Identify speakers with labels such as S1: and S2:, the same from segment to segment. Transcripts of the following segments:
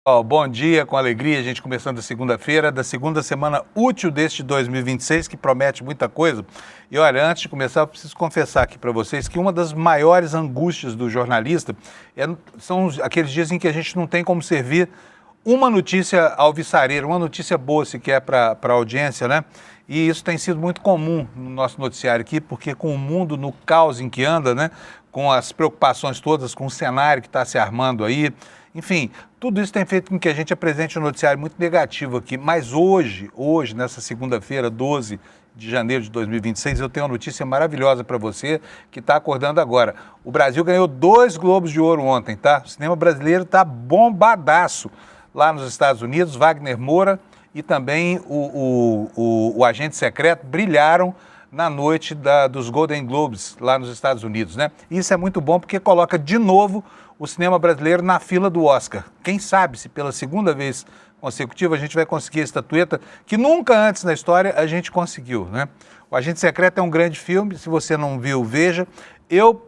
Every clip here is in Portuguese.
S1: Bom dia, com alegria, a gente começando a segunda-feira, da segunda semana útil deste 2026, que promete muita coisa. E olha, antes de começar, eu preciso confessar aqui para vocês que uma das maiores angústias do jornalista são aqueles dias em que a gente não tem como servir uma notícia alvissareira, uma notícia boa sequer para a audiência, né? E isso tem sido muito comum no nosso noticiário aqui, porque com o mundo no caos em que anda, né? Com as preocupações todas, com o cenário que está se armando aí, enfim, tudo isso tem feito com que a gente apresente um noticiário muito negativo aqui. Mas hoje, nessa segunda-feira, 12 de janeiro de 2026, eu tenho uma notícia maravilhosa para você que está acordando agora. O Brasil ganhou 2 Globos de Ouro ontem, tá? O cinema brasileiro está bombadaço lá nos Estados Unidos. Wagner Moura e também o Agente Secreto brilharam na noite dos Golden Globes lá nos Estados Unidos, né? Isso é muito bom porque coloca de novo o cinema brasileiro na fila do Oscar. Quem sabe se pela segunda vez consecutiva a gente vai conseguir a estatueta que nunca antes na história a gente conseguiu, né? O Agente Secreto é um grande filme, se você não viu, veja. Eu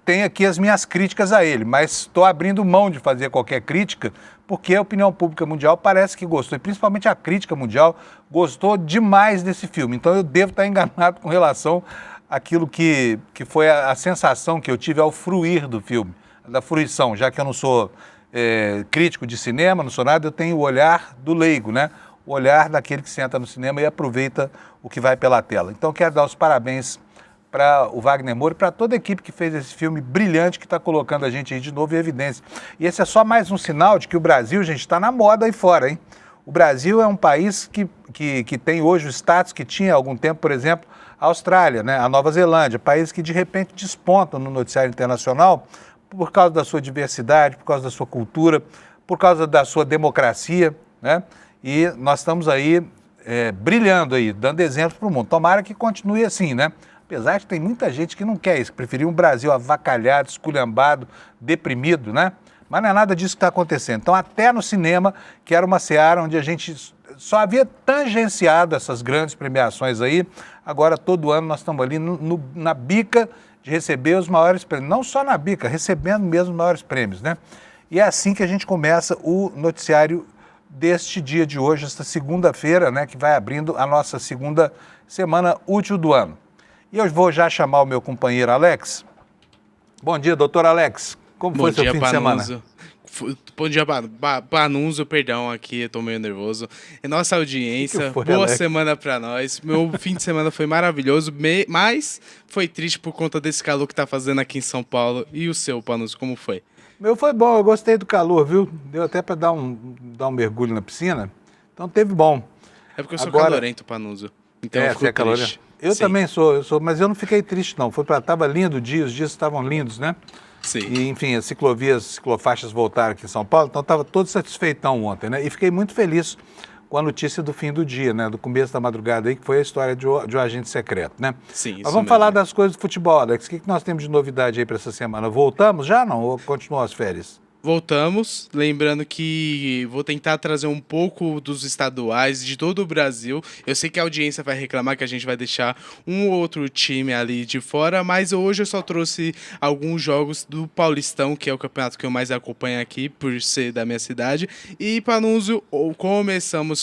S1: tenho aqui as minhas críticas a ele, mas estou abrindo mão de fazer qualquer crítica porque a opinião pública mundial parece que gostou, e principalmente a crítica mundial gostou demais desse filme. Então eu devo estar enganado com relação àquilo que foi a sensação que eu tive ao fruir do filme, da fruição, já que eu não sou crítico de cinema, não sou nada, eu tenho o olhar do leigo, né? O olhar daquele que senta no cinema e aproveita o que vai pela tela. Então quero dar os parabéns para o Wagner Moura e para toda a equipe que fez esse filme brilhante que está colocando a gente aí de novo em evidência. E esse é só mais um sinal de que o Brasil, gente, está na moda aí fora, hein? O Brasil é um país que tem hoje o status que tinha há algum tempo, por exemplo, a Austrália, né? A Nova Zelândia, países que de repente despontam no noticiário internacional por causa da sua diversidade, por causa da sua cultura, por causa da sua democracia, né? E nós estamos aí brilhando aí, dando exemplos para o mundo. Tomara que continue assim, né? Apesar de tem muita gente que não quer isso, que preferiu um Brasil avacalhado, esculhambado, deprimido, né? Mas não é nada disso que está acontecendo. Então, até no cinema, que era uma seara onde a gente só havia tangenciado essas grandes premiações aí, agora todo ano nós estamos ali na bica de receber os maiores prêmios. Não só na bica, recebendo mesmo os maiores prêmios, né? E é assim que a gente começa o noticiário deste dia de hoje, esta segunda-feira, né? Que vai abrindo a nossa segunda semana útil do ano. E eu vou já chamar o meu companheiro Alex. Bom dia, doutor Alex. Como foi seu fim de semana?
S2: Bom dia, Panunzio, perdão, aqui eu tô meio nervoso. É nossa audiência, boa
S1: Alex?
S2: Semana pra nós. Meu fim de semana foi maravilhoso, mas foi triste por conta desse calor que tá fazendo aqui em São Paulo. E o seu, Panunzio, como foi?
S1: Meu foi bom, eu gostei do calor, viu? Deu até para dar um mergulho na piscina, então teve bom.
S2: É porque eu sou calorento, Panunzio. Então eu fico triste.
S1: Eu também sou, mas eu não fiquei triste não, estava lindo o dia, os dias estavam lindos, né?
S2: Sim.
S1: E enfim, as ciclofaixas voltaram aqui em São Paulo, então estava todo satisfeitão ontem, né? E fiquei muito feliz com a notícia do fim do dia, né? Do começo da madrugada aí, que foi a história de um agente secreto, né?
S2: Sim, isso
S1: Mas vamos falar das coisas do futebol, Alex. O que nós temos de novidade aí para essa semana? Voltamos já não? Ou continuam as férias?
S2: Voltamos, lembrando que vou tentar trazer um pouco dos estaduais de todo o Brasil. Eu sei que a audiência vai reclamar que a gente vai deixar um ou outro time ali de fora, mas hoje eu só trouxe alguns jogos do Paulistão, que é o campeonato que eu mais acompanho aqui, por ser da minha cidade. E Panunzio,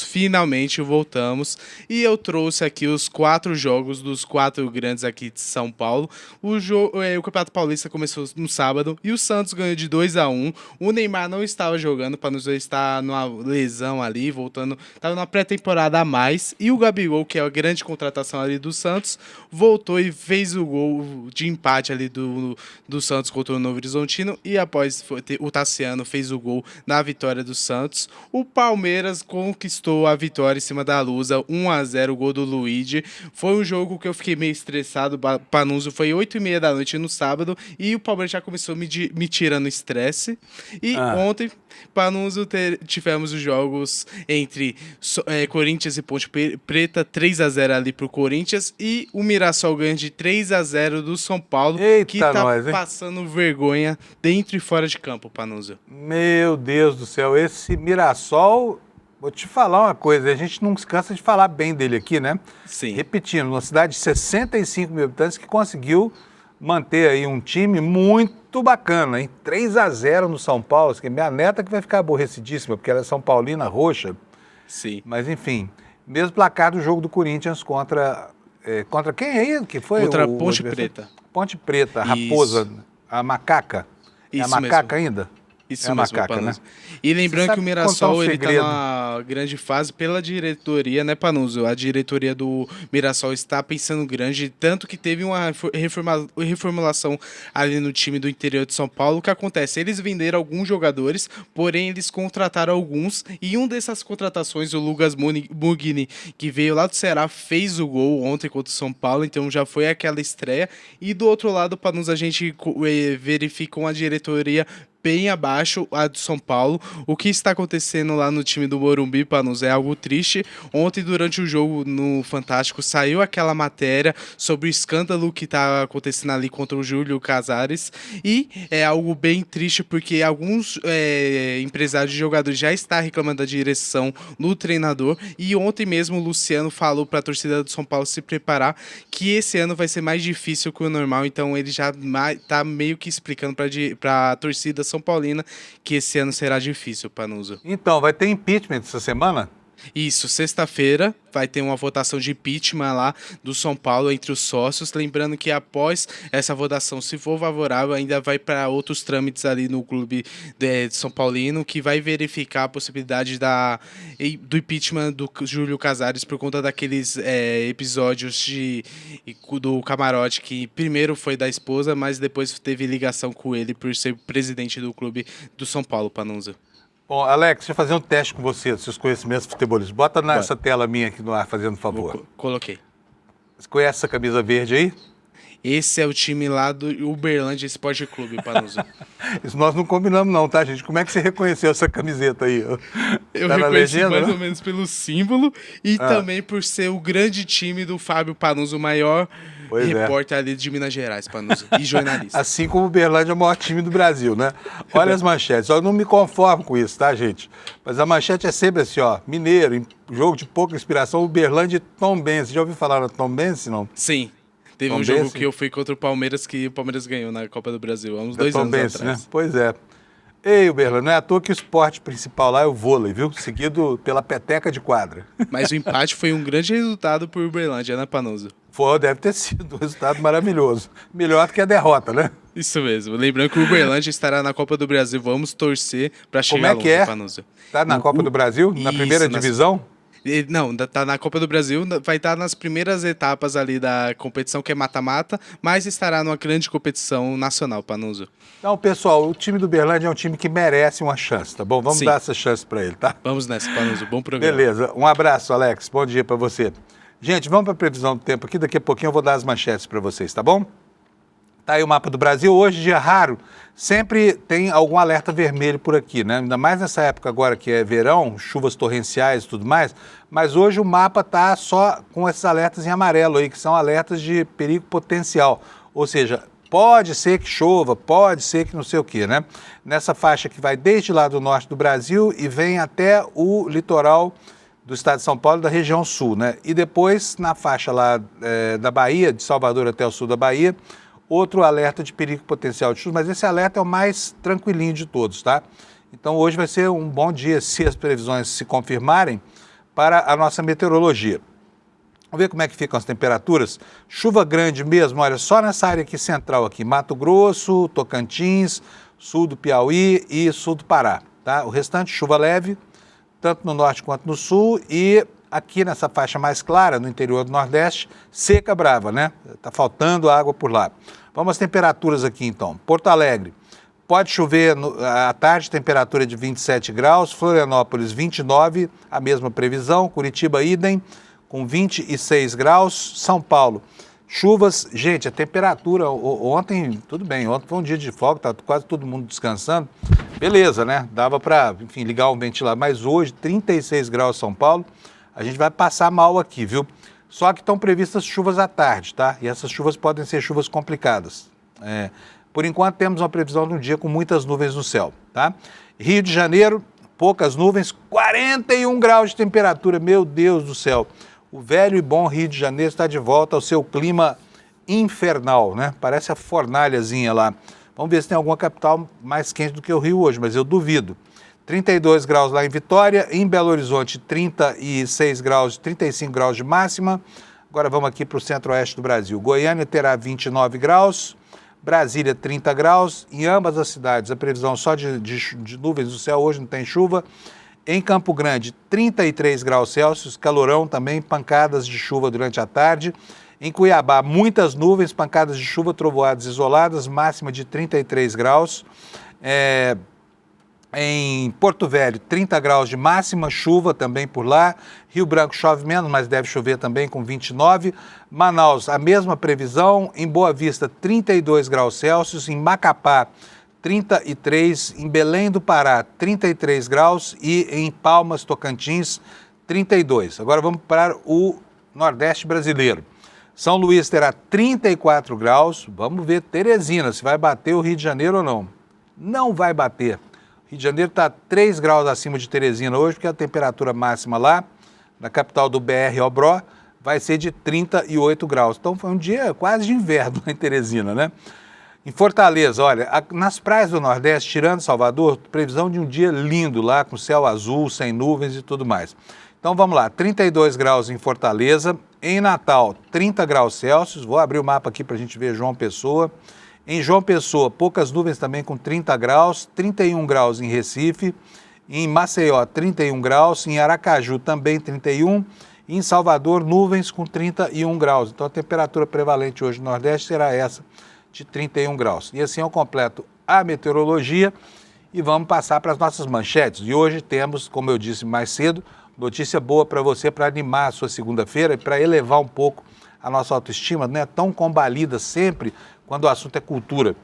S2: finalmente voltamos, e eu trouxe aqui os 4 jogos dos 4 grandes aqui de São Paulo. O Campeonato Paulista começou no sábado e o Santos ganhou de 2-1. O Neymar não estava jogando, para nos estar numa lesão ali, voltando, estava na pré-temporada a mais. E o Gabigol, que é a grande contratação ali do Santos, voltou e fez o gol de empate ali do Santos contra o Novo Horizontino. E após o Tassiano fez o gol na vitória do Santos. O Palmeiras conquistou a vitória em cima da Lusa, 1-0, o gol do Luigi. Foi um jogo que eu fiquei meio estressado, Panunzio, foi 8h30 da noite no sábado, e o Palmeiras já começou me tirando estresse. E ontem, Panunzio, tivemos os jogos entre Corinthians e Ponte Preta, 3-0 ali pro Corinthians, e o Mirassol ganha de 3-0 do São Paulo.
S1: Eita,
S2: que tá
S1: nós,
S2: passando vergonha dentro e fora de campo, Panunzio.
S1: Meu Deus do céu, esse Mirassol, vou te falar uma coisa, a gente não se cansa de falar bem dele aqui, né?
S2: Sim.
S1: Repetindo, uma cidade de 65 mil habitantes que conseguiu manter aí um time muito muito bacana, hein? 3-0 no São Paulo. Minha neta que vai ficar aborrecidíssima, porque ela é São Paulina roxa.
S2: Sim.
S1: Mas, enfim, mesmo placar do jogo do Corinthians contra quem aí? Que foi
S2: Contra
S1: o
S2: Ponte Preta.
S1: Ponte Preta, a Raposa, a Macaca.
S2: Isso
S1: é a Macaca
S2: mesmo.
S1: ainda?
S2: Isso
S1: é a
S2: mesmo,
S1: Macaca,
S2: Panuso.
S1: né?
S2: E lembrando que o Mirassol, ele tá
S1: segredo.
S2: numa grande fase pela diretoria, né, Panuso? A diretoria do Mirassol está pensando grande, tanto que teve uma reformulação ali no time do interior de São Paulo. O que acontece? Eles venderam alguns jogadores, porém eles contrataram alguns, e um dessas contratações, o Lucas Mugni, que veio lá do Ceará, fez o gol ontem contra o São Paulo, então já foi aquela estreia. E do outro lado, Panuso, a gente verifica uma diretoria bem abaixo a do São Paulo. O que está acontecendo lá no time do Morumbi, Panuso, é algo triste. Ontem, durante o jogo no Fantástico, saiu aquela matéria sobre o escândalo que está acontecendo ali contra o Júlio Casares, e é algo bem triste porque alguns empresários de jogadores já estão reclamando da direção no treinador, e ontem mesmo o Luciano falou para a torcida do São Paulo se preparar, que esse ano vai ser mais difícil que o normal, então ele já está meio que explicando para a torcida São Paulina que esse ano será difícil, Panuso.
S1: Então, vai ter impeachment essa semana?
S2: Isso, sexta-feira vai ter uma votação de impeachment lá do São Paulo entre os sócios, lembrando que após essa votação, se for favorável, ainda vai para outros trâmites ali no clube de São Paulino, que vai verificar a possibilidade do impeachment do Júlio Casares por conta daqueles episódios do camarote, que primeiro foi da esposa, mas depois teve ligação com ele por ser presidente do clube do São Paulo, Panuso.
S1: Bom, Alex, deixa eu fazer um teste com você, dos seus conhecimentos futebolistas. Bota nessa tela minha aqui no ar, fazendo favor.
S2: Coloquei.
S1: Você conhece essa camisa verde aí?
S2: Esse é o time lá do Uberlândia Esporte Clube, Panuso.
S1: Isso nós não combinamos não, tá, gente? Como é que você reconheceu essa camiseta aí?
S2: Eu
S1: tá
S2: reconheci
S1: legenda,
S2: mais
S1: né?
S2: ou menos pelo símbolo e também por ser o grande time do Fábio Panuso, o maior repórter ali de Minas Gerais, Panuso, e jornalista.
S1: Assim como o Uberlândia é o maior time do Brasil, né? Olha as manchetes. Eu não me conformo com isso, tá, gente? Mas a manchete é sempre assim, ó. Mineiro, jogo de pouca inspiração, Uberlândia e Tombense. Já ouviu falar no Tombense, não?
S2: Sim. Teve um jogo que eu fui contra o Palmeiras, que o Palmeiras ganhou na Copa do Brasil, há uns 2 anos atrás.
S1: Né? Pois é. Ei, Uberlândia, não é à toa que o esporte principal lá é o vôlei, viu? Seguido pela peteca de quadra.
S2: Mas o empate foi um grande resultado por Uberlândia, né, Panuso?
S1: Deve ter sido um resultado maravilhoso. Melhor do que a derrota, né?
S2: Isso mesmo. Lembrando que o Uberlândia estará na Copa do Brasil. Vamos torcer para chegar longe, Panuso.
S1: Tá na Copa do Brasil? Na primeira divisão?
S2: Não, tá na Copa do Brasil, vai estar nas primeiras etapas ali da competição, que é mata-mata, mas estará numa grande competição nacional, Panuso.
S1: Então, pessoal, o time do Uberlândia é um time que merece uma chance, tá bom? Vamos dar essa chance para ele, tá?
S2: Vamos nessa, Panuso. Bom programa.
S1: Beleza. Um abraço, Alex. Bom dia para você. Gente, vamos para a previsão do tempo aqui. Daqui a pouquinho eu vou dar as manchetes para vocês, tá bom? Tá aí o mapa do Brasil. Hoje, dia raro, sempre tem algum alerta vermelho por aqui, né? Ainda mais nessa época agora que é verão, chuvas torrenciais e tudo mais. Mas hoje o mapa tá só com esses alertas em amarelo aí, que são alertas de perigo potencial. Ou seja, pode ser que chova, pode ser que não sei o quê, né? Nessa faixa que vai desde lá do norte do Brasil e vem até o litoral do estado de São Paulo, da região sul, né? E depois, na faixa lá da Bahia, de Salvador até o sul da Bahia, outro alerta de perigo potencial de chuva, mas esse alerta é o mais tranquilinho de todos, tá? Então hoje vai ser um bom dia, se as previsões se confirmarem, para a nossa meteorologia. Vamos ver como é que ficam as temperaturas. Chuva grande mesmo, olha, só nessa área aqui central aqui, Mato Grosso, Tocantins, sul do Piauí e sul do Pará, tá? O restante chuva leve, tanto no norte quanto no sul, e aqui nessa faixa mais clara, no interior do Nordeste, seca brava, né? Tá faltando água por lá. Vamos às temperaturas aqui então. Porto Alegre, pode chover à tarde, temperatura de 27 graus, Florianópolis 29, a mesma previsão, Curitiba idem, com 26 graus, São Paulo, chuvas, gente, a temperatura, ontem, tudo bem, ontem foi um dia de folga, tá quase todo mundo descansando, beleza, né? Dava para, enfim, ligar o ventilador, mas hoje, 36 graus São Paulo, a gente vai passar mal aqui, viu? Só que estão previstas chuvas à tarde, tá? E essas chuvas podem ser chuvas complicadas. Por enquanto, temos uma previsão de um dia com muitas nuvens no céu, tá? Rio de Janeiro, poucas nuvens, 41 graus de temperatura, meu Deus do céu. O velho e bom Rio de Janeiro está de volta ao seu clima infernal, né? Parece a fornalhazinha lá. Vamos ver se tem alguma capital mais quente do que o Rio hoje, mas eu duvido. 32 graus lá em Vitória, em Belo Horizonte 36 graus, 35 graus de máxima. Agora vamos aqui para o centro-oeste do Brasil. Goiânia terá 29 graus, Brasília 30 graus. Em ambas as cidades a previsão só de nuvens no céu, hoje não tem chuva. Em Campo Grande 33 graus Celsius, calorão também, pancadas de chuva durante a tarde. Em Cuiabá muitas nuvens, pancadas de chuva, trovoadas isoladas, máxima de 33 graus. Em Porto Velho, 30 graus de máxima, chuva também por lá. Rio Branco chove menos, mas deve chover também com 29. Manaus, a mesma previsão. Em Boa Vista, 32 graus Celsius. Em Macapá, 33. Em Belém do Pará, 33 graus. E em Palmas, Tocantins, 32. Agora vamos para o Nordeste brasileiro. São Luís terá 34 graus. Vamos ver Teresina, se vai bater o Rio de Janeiro ou não. Não vai bater. Rio de Janeiro está 3 graus acima de Teresina hoje, porque a temperatura máxima lá, na capital do BR Obró, vai ser de 38 graus. Então foi um dia quase de inverno em Teresina, né? Em Fortaleza, olha, nas praias do Nordeste, tirando Salvador, previsão de um dia lindo lá, com céu azul, sem nuvens e tudo mais. Então vamos lá, 32 graus em Fortaleza. Em Natal, 30 graus Celsius. Vou abrir o mapa aqui para a gente ver João Pessoa. Em João Pessoa, poucas nuvens também com 30 graus, 31 graus em Recife, em Maceió 31 graus, em Aracaju também 31, e em Salvador nuvens com 31 graus. Então a temperatura prevalente hoje no Nordeste será essa, de 31 graus. E assim eu completo a meteorologia e vamos passar para as nossas manchetes. E hoje temos, como eu disse mais cedo, notícia boa para você, para animar a sua segunda-feira e para elevar um pouco a nossa autoestima, não é tão combalida sempre quando o assunto é cultura.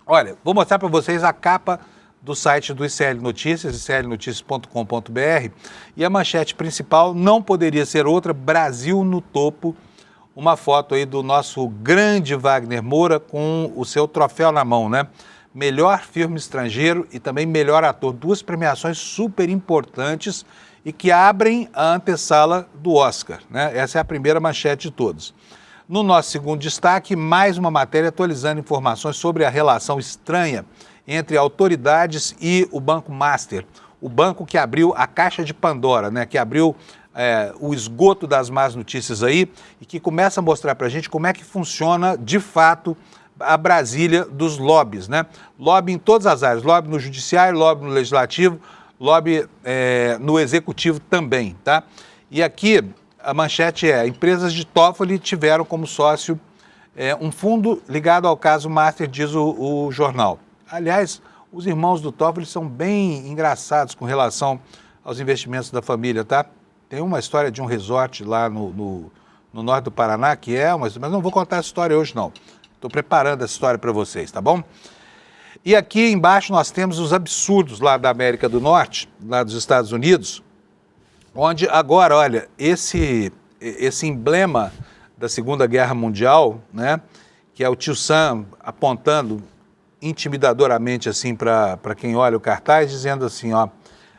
S1: Olha, vou mostrar para vocês a capa do site do ICL Notícias, iclnoticias.com.br, e a manchete principal não poderia ser outra, Brasil no topo, uma foto aí do nosso grande Wagner Moura com o seu troféu na mão, né? Melhor filme estrangeiro e também melhor ator, duas premiações super importantes e que abrem a antessala do Oscar, né? Essa é a primeira manchete de todos. No nosso segundo destaque, mais uma matéria atualizando informações sobre a relação estranha entre autoridades e o Banco Master, o banco que abriu a caixa de Pandora, né? Que abriu o esgoto das más notícias aí e que começa a mostrar para a gente como é que funciona de fato a Brasília dos lobbies, né? Lobby em todas as áreas, lobby no judiciário, lobby no legislativo, lobby no executivo também, tá? E aqui a manchete é: empresas de Toffoli tiveram como sócio um fundo ligado ao caso Master, diz o jornal. Aliás, os irmãos do Toffoli são bem engraçados com relação aos investimentos da família, tá? Tem uma história de um resort lá no norte do Paraná que mas não vou contar essa história hoje não. Estou preparando essa história para vocês, tá bom? E aqui embaixo nós temos os absurdos lá da América do Norte, lá dos Estados Unidos, onde agora, olha, esse emblema da Segunda Guerra Mundial, né, que é o tio Sam apontando intimidadoramente assim para quem olha o cartaz, dizendo assim, ó,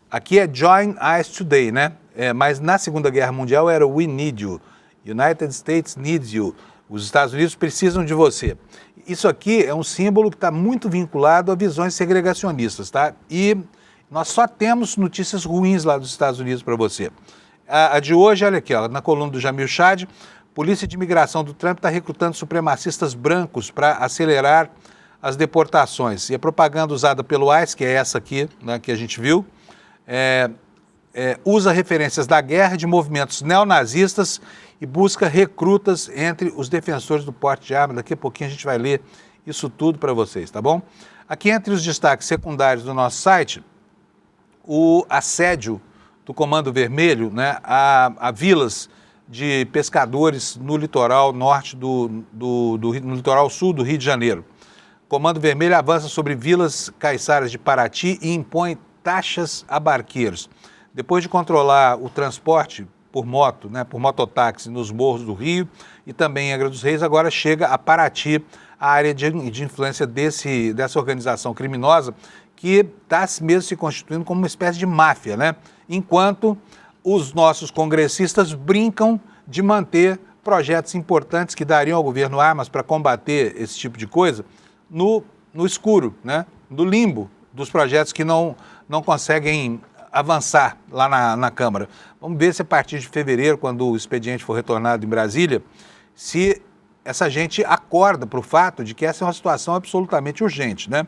S1: aqui é Join Us Today, né? Mas na Segunda Guerra Mundial era We Need You, United States Needs You, os Estados Unidos precisam de você. Isso aqui é um símbolo que está muito vinculado a visões segregacionistas, tá? E nós só temos notícias ruins lá dos Estados Unidos para você. A de hoje, olha aqui, ó, na coluna do Jamil Chad, Polícia de Imigração do Trump está recrutando supremacistas brancos para acelerar as deportações. E a propaganda usada pelo ICE, que é essa aqui, né, que a gente viu, usa referências da guerra, de movimentos neonazistas e busca recrutas entre os defensores do porte de arma. Daqui a pouquinho a gente vai ler isso tudo para vocês, tá bom? Aqui entre os destaques secundários do nosso site, o assédio do Comando Vermelho, né, a vilas de pescadores no litoral norte no litoral sul do Rio de Janeiro. O Comando Vermelho avança sobre vilas caiçaras de Paraty e impõe taxas a barqueiros. Depois de controlar o transporte por moto, né, por mototáxi nos morros do Rio e também em Angra dos Reis, agora chega a Paraty, a área de influência dessa organização criminosa que está mesmo se constituindo como uma espécie de máfia, né? Enquanto os nossos congressistas brincam de manter projetos importantes que dariam ao governo armas para combater esse tipo de coisa no no escuro, né? No limbo dos projetos que não conseguem avançar lá na Câmara. Vamos ver se a partir de fevereiro, quando o expediente for retornado em Brasília, se essa gente acorda para o fato de que essa é uma situação absolutamente urgente, né?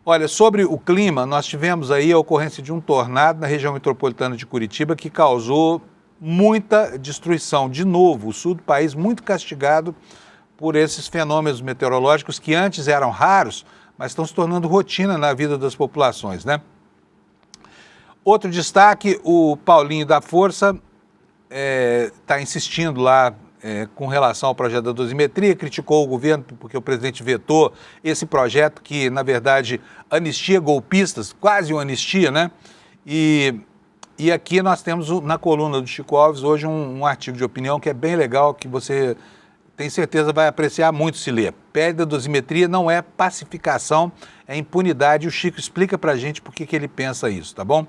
S1: Olha, sobre o clima, nós tivemos aí a ocorrência de um tornado na região metropolitana de Curitiba que causou muita destruição. De novo, o sul do país muito castigado por esses fenômenos meteorológicos que antes eram raros, mas estão se tornando rotina na vida das populações, né? Outro destaque, o Paulinho da Força está insistindo lá com relação ao projeto da dosimetria, criticou o governo porque o presidente vetou esse projeto que, na verdade, anistia golpistas, quase uma anistia, né? E aqui nós temos na coluna do Chico Alves hoje um artigo de opinião que é bem legal, que você tem certeza vai apreciar muito se ler. PL da dosimetria não é pacificação, é impunidade. O Chico explica pra gente por que ele pensa isso, tá bom?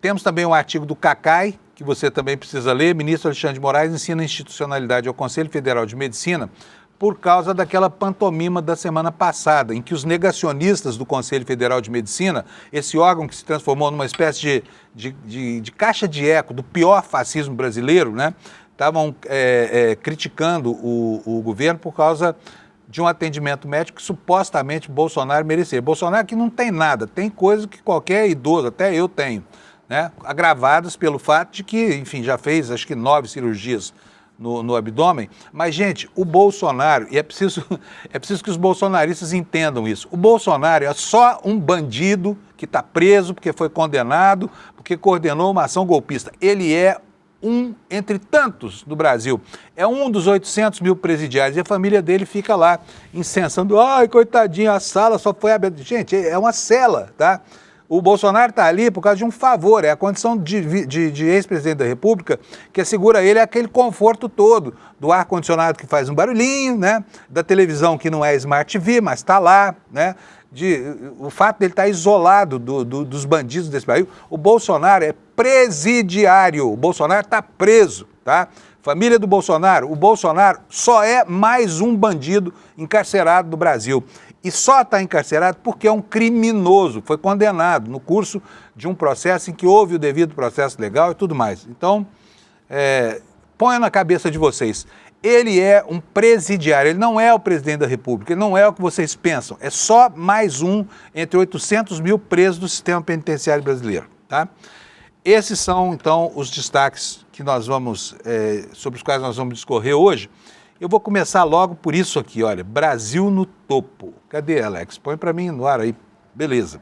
S1: Temos também um artigo do Cacai, que você também precisa ler. Ministro Alexandre de Moraes ensina institucionalidade ao Conselho Federal de Medicina por causa daquela pantomima da semana passada, em que os negacionistas do Conselho Federal de Medicina, esse órgão que se transformou numa espécie de caixa de eco do pior fascismo brasileiro, né? Estavam criticando o governo por causa de um atendimento médico que supostamente Bolsonaro merecia. Bolsonaro que não tem nada, tem coisa que qualquer idoso, até eu tenho, né? Agravadas pelo fato de que, enfim, já fez acho que 9 cirurgias no abdômen. Mas, gente, o Bolsonaro, e é preciso que os bolsonaristas entendam isso, o Bolsonaro é só um bandido que está preso porque foi condenado, porque coordenou uma ação golpista. Ele é um entre tantos do Brasil. É um dos 800 mil presidiários e a família dele fica lá incensando. Ai, coitadinho, a sala só foi aberta. Gente, é uma cela, tá? O Bolsonaro está ali por causa de um favor, é a condição de ex-presidente da República que assegura a ele aquele conforto todo, do ar-condicionado que faz um barulhinho, né? Da televisão que não é Smart TV, mas está lá, né? O fato dele estar isolado dos bandidos desse país. O Bolsonaro é presidiário, o Bolsonaro está preso, tá? Família do Bolsonaro, o Bolsonaro só é mais um bandido encarcerado do Brasil. E só está encarcerado porque é um criminoso, foi condenado no curso de um processo em que houve o devido processo legal e tudo mais. Então, ponha na cabeça de vocês, ele é um presidiário, ele não é o presidente da República, ele não é o que vocês pensam, é só mais um entre 800 mil presos do sistema penitenciário brasileiro, tá? Esses são, então, os destaques que nós vamos, sobre os quais nós vamos discorrer hoje. Eu vou começar logo por isso aqui, olha, Brasil no topo. Cadê, Alex? Põe para mim no ar aí. Beleza.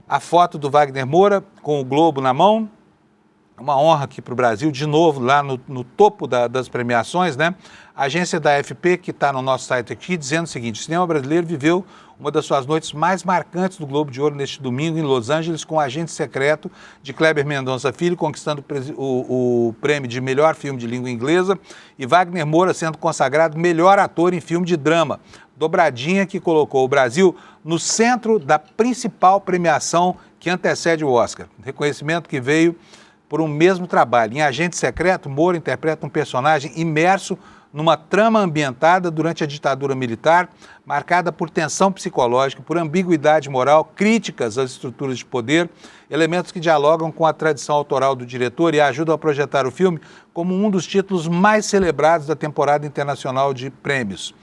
S1: A foto do Wagner Moura com o Globo na mão. Uma honra aqui para o Brasil, de novo, lá no topo das premiações, né? A agência da AFP, que está no nosso site aqui, dizendo o seguinte: o cinema brasileiro viveu uma das suas noites mais marcantes do Globo de Ouro neste domingo em Los Angeles, com o Agente Secreto de Kleber Mendonça Filho conquistando o prêmio de melhor filme de língua inglesa e Wagner Moura sendo consagrado melhor ator em filme de drama. Dobradinha que colocou o Brasil no centro da principal premiação que antecede o Oscar. Reconhecimento que veio por um mesmo trabalho. Em Agente Secreto, Moura interpreta um personagem imerso numa trama ambientada durante a ditadura militar, marcada por tensão psicológica, por ambiguidade moral, críticas às estruturas de poder, elementos que dialogam com a tradição autoral do diretor e ajudam a projetar o filme como um dos títulos mais celebrados da temporada internacional de prêmios.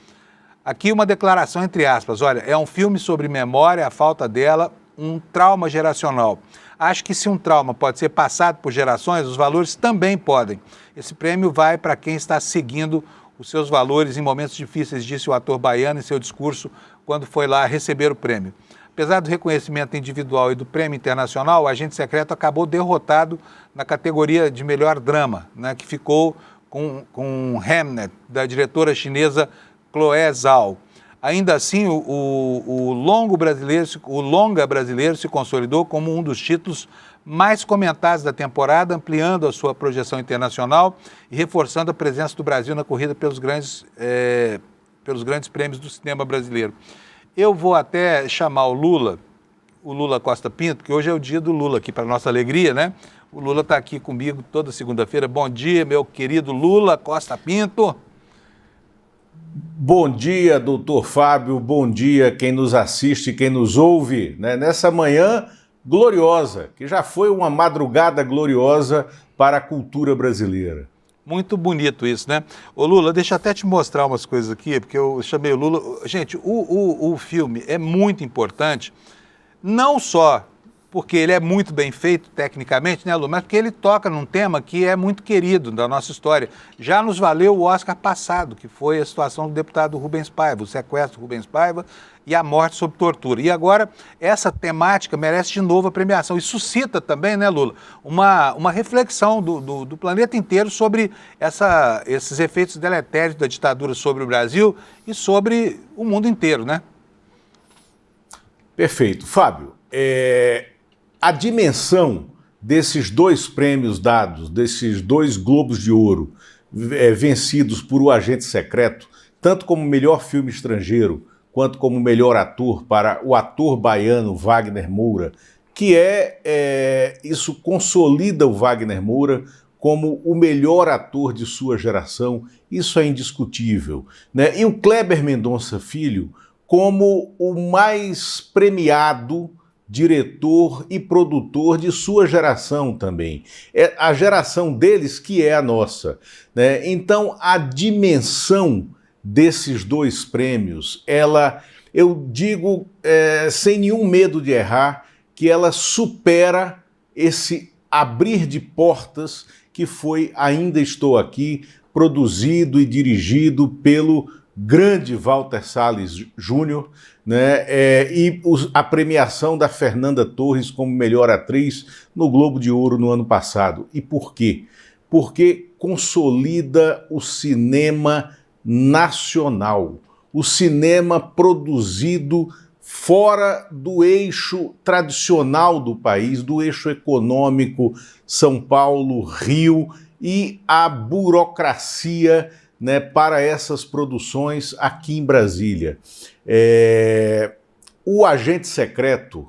S1: Aqui uma declaração entre aspas, olha, é um filme sobre memória, a falta dela, um trauma geracional. Acho que se um trauma pode ser passado por gerações, os valores também podem. Esse prêmio vai para quem está seguindo os seus valores em momentos difíceis, disse o ator baiano em seu discurso quando foi lá receber o prêmio. Apesar do reconhecimento individual e do prêmio internacional, o Agente Secreto acabou derrotado na categoria de melhor drama, né, que ficou com Hamnet, da diretora chinesa Chloé Zhao. Ainda assim, o longa brasileiro se consolidou como um dos títulos mais comentados da temporada, ampliando a sua projeção internacional e reforçando a presença do Brasil na corrida pelos grandes prêmios do cinema brasileiro. Eu vou até chamar o Lula Costa Pinto, que hoje é o dia do Lula aqui, para nossa alegria, né? O Lula está aqui comigo toda segunda-feira. Bom dia, meu querido Lula Costa Pinto.
S3: Bom dia, doutor Fábio, bom dia quem nos assiste, quem nos ouve, né? Nessa manhã gloriosa, que já foi uma madrugada gloriosa para a cultura brasileira.
S1: Muito bonito isso, né? Ô Lula, deixa eu até te mostrar umas coisas aqui, porque eu chamei o Lula. Gente, o filme é muito importante, não só porque ele é muito bem feito tecnicamente, né, Lula, mas porque ele toca num tema que é muito querido da nossa história. Já nos valeu o Oscar passado, que foi a situação do deputado Rubens Paiva, o sequestro do Rubens Paiva e a morte sob tortura. E agora, essa temática merece de novo a premiação. E suscita também, né, Lula, uma reflexão do planeta inteiro sobre esses efeitos deletérios da ditadura sobre o Brasil e sobre o mundo inteiro, né?
S3: Perfeito. Fábio, a dimensão desses dois prêmios dados, desses dois Globos de Ouro vencidos por O Agente Secreto, tanto como melhor filme estrangeiro, quanto como melhor ator para o ator baiano Wagner Moura, que isso consolida o Wagner Moura como o melhor ator de sua geração, isso é indiscutível, né? E o Kleber Mendonça Filho como o mais premiado diretor e produtor de sua geração também. É a geração deles que é a nossa, né? Então, a dimensão desses dois prêmios, eu digo sem nenhum medo de errar, que ela supera esse abrir de portas que foi Ainda Estou Aqui, produzido e dirigido pelo grande Walter Salles Júnior, né? A premiação da Fernanda Torres como melhor atriz no Globo de Ouro no ano passado. E por quê? Porque consolida o cinema nacional, o cinema produzido fora do eixo tradicional do país, do eixo econômico São Paulo, Rio, e a burocracia, né, para essas produções aqui em Brasília. O Agente Secreto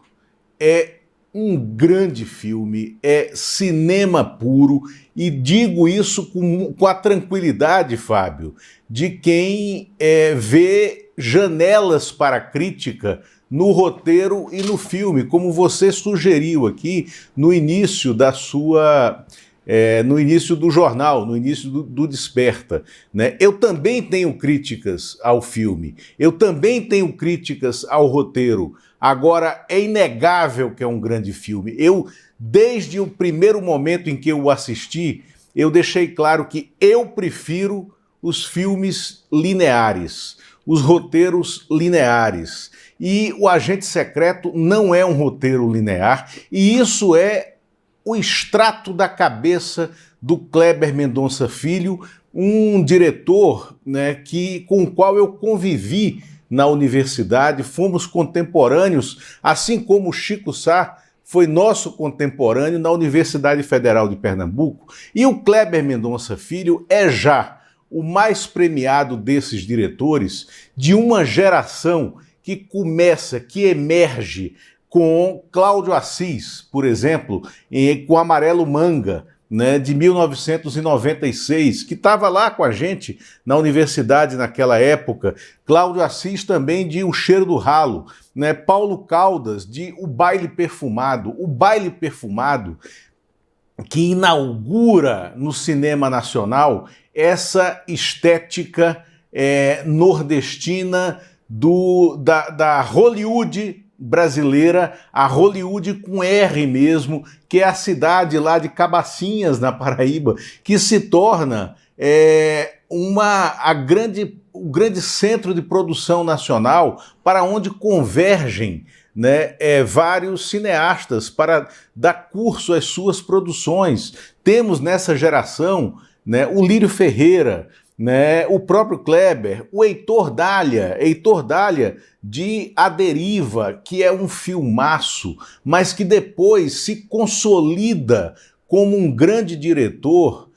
S3: é um grande filme, é cinema puro, e digo isso com a tranquilidade, Fábio, de quem vê janelas para a crítica no roteiro e no filme, como você sugeriu aqui no início da sua... no início do jornal, no início do Desperta, né? Eu também tenho críticas ao filme, eu também tenho críticas ao roteiro. Agora, é inegável que é um grande filme. Desde o primeiro momento em que eu o assisti, eu deixei claro que eu prefiro os filmes lineares, os roteiros lineares. E O Agente Secreto não é um roteiro linear, e isso é o extrato da cabeça do Kleber Mendonça Filho, um diretor, né, com o qual eu convivi na universidade, fomos contemporâneos, assim como o Chico Sá foi nosso contemporâneo na Universidade Federal de Pernambuco. E o Kleber Mendonça Filho é já o mais premiado desses diretores de uma geração que começa, que emerge com Cláudio Assis, por exemplo, com Amarelo Manga, né, de 1996, que estava lá com a gente na universidade naquela época. Cláudio Assis também de O Cheiro do Ralo, né? Paulo Caldas de O Baile Perfumado. O Baile Perfumado, que inaugura no cinema nacional essa estética nordestina da Hollywood brasileira, a Hollywood com R mesmo, que é a cidade lá de Cabacinhas, na Paraíba, que se torna o grande centro de produção nacional, para onde convergem, né, vários cineastas para dar curso às suas produções. Temos nessa geração, né, o Lírio Ferreira, né, o próprio Kleber, o Heitor Dália de A Deriva, que é um filmaço, mas que depois se consolida como um grande diretor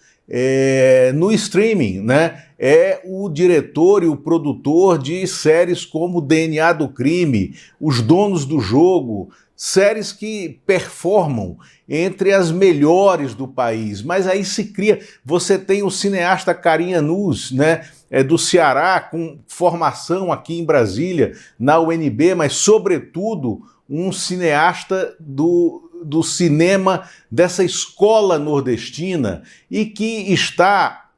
S3: no streaming, né? É o diretor e o produtor de séries como DNA do Crime, Os Donos do Jogo, séries que performam entre as melhores do país, mas aí se cria, você tem o cineasta Karim Anus, né, do Ceará, com formação aqui em Brasília, na UNB, mas, sobretudo, um cineasta do cinema dessa escola nordestina e que está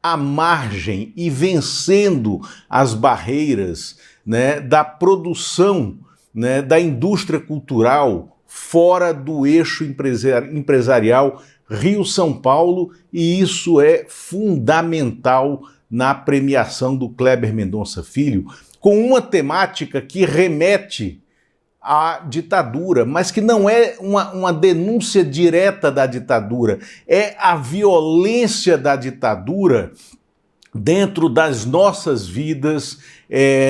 S3: à margem e vencendo as barreiras, né, da produção, né, da indústria cultural fora do eixo empresarial Rio-São Paulo, e isso é fundamental na premiação do Kleber Mendonça Filho, com uma temática que remete à ditadura, mas que não é uma denúncia direta da ditadura, é a violência da ditadura dentro das nossas vidas,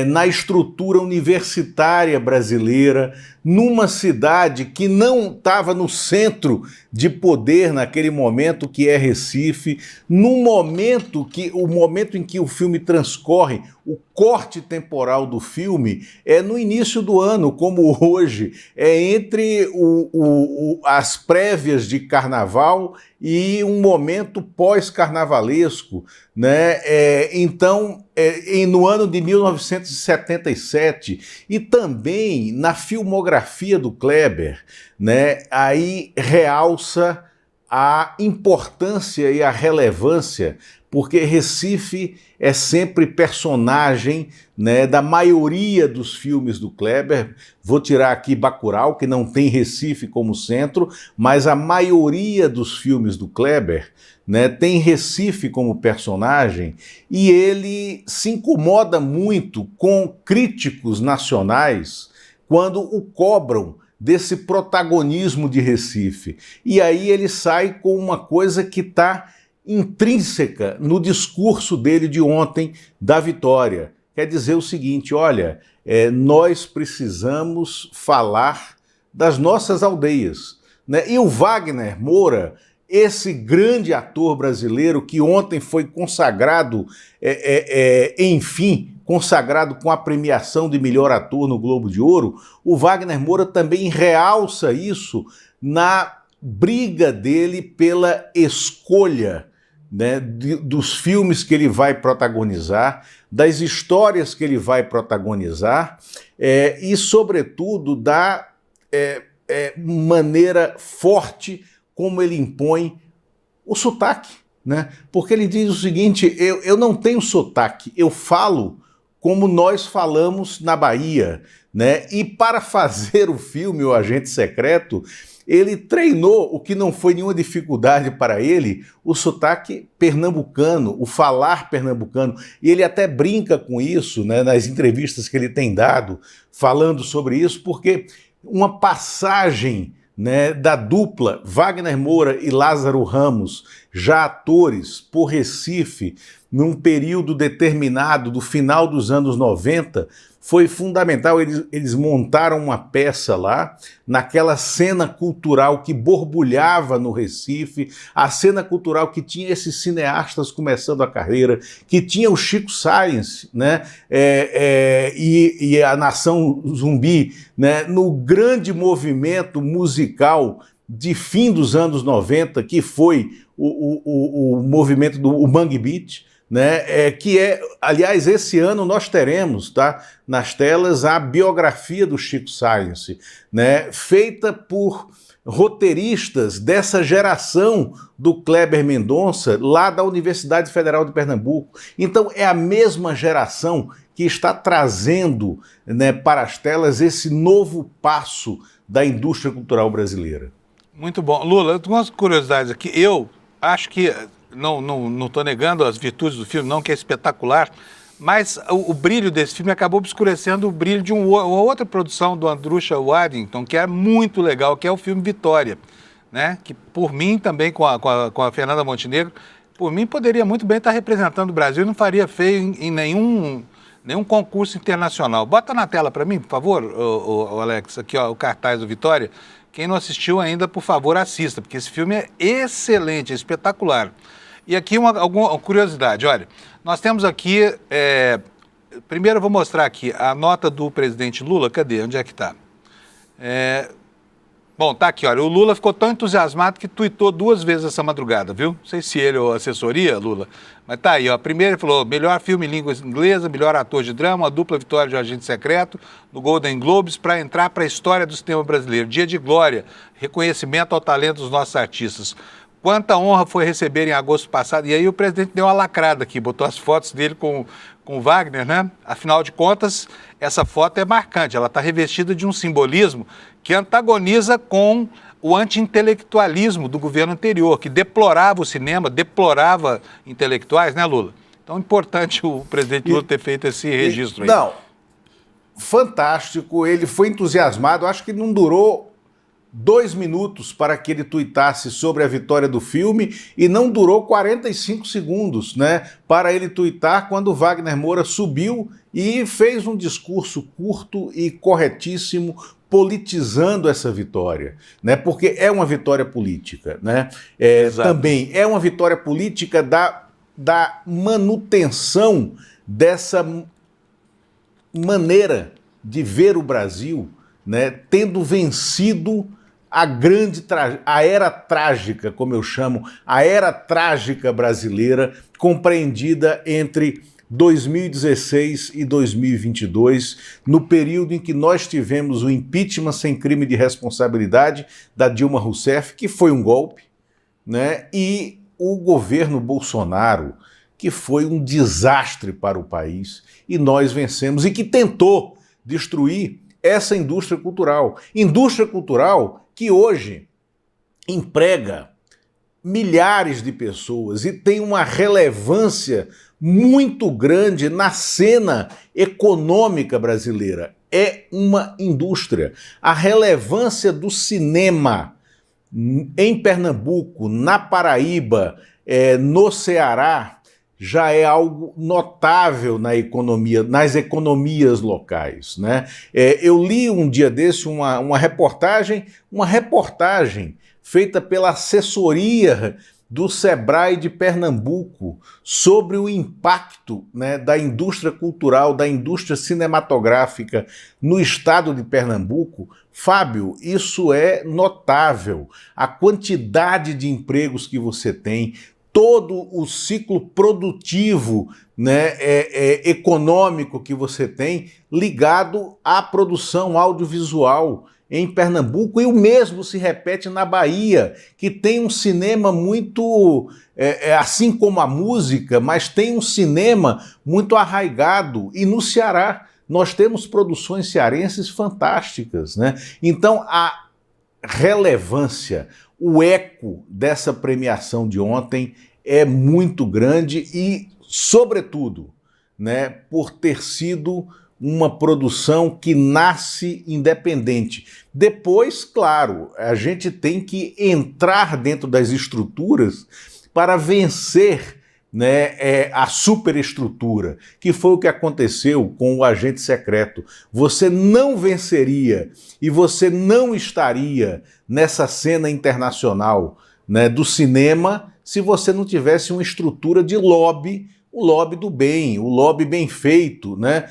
S3: na estrutura universitária brasileira, numa cidade que não estava no centro de poder naquele momento, que é Recife, o momento em que o filme transcorre, o corte temporal do filme é no início do ano, como hoje, é entre as prévias de carnaval e um momento pós-carnavalesco, né? Então, no ano de 1977, e também na filmografia do Kleber, né, aí realça a importância e a relevância, porque Recife é sempre personagem, né, da maioria dos filmes do Kleber. Vou tirar aqui Bacurau, que não tem Recife como centro, mas a maioria dos filmes do Kleber, né, tem Recife como personagem, e ele se incomoda muito com críticos nacionais quando o cobram desse protagonismo de Recife. E aí ele sai com uma coisa que está intrínseca no discurso dele de ontem da vitória. Quer dizer o seguinte: olha, nós precisamos falar das nossas aldeias, né? E o Wagner Moura, esse grande ator brasileiro que ontem foi consagrado, enfim, consagrado com a premiação de melhor ator no Globo de Ouro, o Wagner Moura também realça isso na briga dele pela escolha, né, dos filmes que ele vai protagonizar, das histórias que ele vai protagonizar, e, sobretudo, da maneira forte como ele impõe o sotaque, né? Porque ele diz o seguinte: eu não tenho sotaque, eu falo como nós falamos na Bahia, né? E para fazer o filme O Agente Secreto, ele treinou, o que não foi nenhuma dificuldade para ele, o sotaque pernambucano, o falar pernambucano. E ele até brinca com isso, né, nas entrevistas que ele tem dado, falando sobre isso, porque uma passagem, né, da dupla Wagner Moura e Lázaro Ramos, já atores, por Recife, num período determinado do final dos anos 90, foi fundamental. Eles montaram uma peça lá, naquela cena cultural que borbulhava no Recife, a cena cultural que tinha esses cineastas começando a carreira, que tinha o Chico Science, né, e a Nação Zumbi, né, no grande movimento musical de fim dos anos 90, que foi o movimento do Mangue Beat, né, aliás, esse ano nós teremos, tá, nas telas a biografia do Chico Science, né, feita por roteiristas dessa geração do Kleber Mendonça, lá da Universidade Federal de Pernambuco. Então é a mesma geração que está trazendo, né, para as telas esse novo passo da indústria cultural brasileira.
S1: Muito bom. Lula, eu tenho umas curiosidades aqui. Eu acho que não estou negando as virtudes do filme, não, que é espetacular, mas o brilho desse filme acabou obscurecendo o brilho de uma outra produção do Andrusha Waddington, que é muito legal, que é o filme Vitória, né? Que por mim também, com a Fernanda Montenegro, por mim poderia muito bem estar representando o Brasil e não faria feio em nenhum concurso internacional. Bota na tela para mim, por favor, o Alex, aqui ó, o cartaz do Vitória. Quem não assistiu ainda, por favor, assista, porque esse filme é excelente, é espetacular. E aqui alguma curiosidade, olha, nós temos aqui, primeiro eu vou mostrar aqui a nota do presidente Lula, cadê? Onde é que está? Bom, tá aqui, olha, o Lula ficou tão entusiasmado que tuitou 2 vezes essa madrugada, viu? Não sei se ele ou a assessoria, Lula, mas tá aí, ó. Primeiro ele falou, melhor filme em língua inglesa, melhor ator de drama, a dupla vitória de um agente secreto no Golden Globes para entrar para a história do cinema brasileiro. Dia de glória, reconhecimento ao talento dos nossos artistas. Quanta honra foi receber em agosto passado. E aí o presidente deu uma lacrada aqui, botou as fotos dele com o Wagner, né? Afinal de contas, essa foto é marcante, ela está revestida de um simbolismo que antagoniza com o anti-intelectualismo do governo anterior, que deplorava o cinema, deplorava intelectuais, né, Lula? Então, importante o presidente Lula ter feito esse registro aí.
S3: Não, fantástico, ele foi entusiasmado, acho que não durou 2 minutos para que ele tuitasse sobre a vitória do filme e não durou 45 segundos, né, para ele tuitar quando o Wagner Moura subiu e fez um discurso curto e corretíssimo, politizando essa vitória, né, porque é uma vitória política, né, também é uma vitória política da manutenção dessa maneira de ver o Brasil, né, tendo vencido a era trágica, como eu chamo, a era trágica brasileira, compreendida entre 2016 e 2022, no período em que nós tivemos o impeachment sem crime de responsabilidade da Dilma Rousseff, que foi um golpe, né, e o governo Bolsonaro, que foi um desastre para o país, e nós vencemos, e que tentou destruir essa indústria cultural. Indústria cultural que hoje emprega milhares de pessoas e tem uma relevância muito grande na cena econômica brasileira. É uma indústria. A relevância do cinema em Pernambuco, na Paraíba, no Ceará, já é algo notável na economia, nas economias locais, né? Eu li um dia desse uma reportagem feita pela assessoria do Sebrae de Pernambuco sobre o impacto, né, da indústria cultural, da indústria cinematográfica no estado de Pernambuco. Fábio, isso é notável. A quantidade de empregos que você tem, todo o ciclo produtivo, né, econômico que você tem ligado à produção audiovisual em Pernambuco, e o mesmo se repete na Bahia, que tem um cinema muito, assim como a música, mas tem um cinema muito arraigado, e no Ceará nós temos produções cearenses fantásticas, né? Então a relevância, o eco dessa premiação de ontem é muito grande e, sobretudo, né, por ter sido uma produção que nasce independente. Depois, claro, a gente tem que entrar dentro das estruturas para vencer, né, a superestrutura, que foi o que aconteceu com o Agente Secreto. Você não venceria e você não estaria nessa cena internacional, né, do cinema se você não tivesse uma estrutura de lobby, o lobby do bem, o lobby bem feito, né,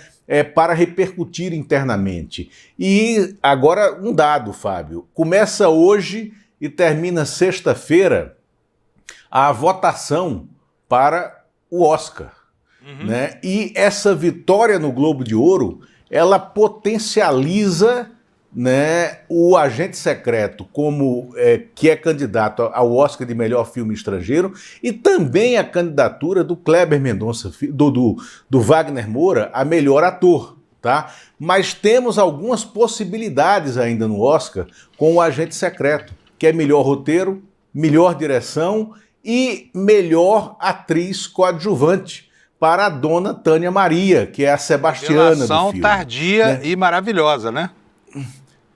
S3: para repercutir internamente. E agora um dado, Fábio, começa hoje e termina sexta-feira a votação para o Oscar, né? E essa vitória no Globo de Ouro, ela potencializa, né, o Agente Secreto como que é candidato ao Oscar de melhor filme estrangeiro, e também a candidatura do Kleber Mendonça, do Wagner Moura, a melhor ator, tá? Mas temos algumas possibilidades ainda no Oscar com o Agente Secreto, que é melhor roteiro, melhor direção e melhor atriz coadjuvante para a dona Tânia Maria, que é a Sebastiana do filme.
S1: Tardia, né? E maravilhosa, né?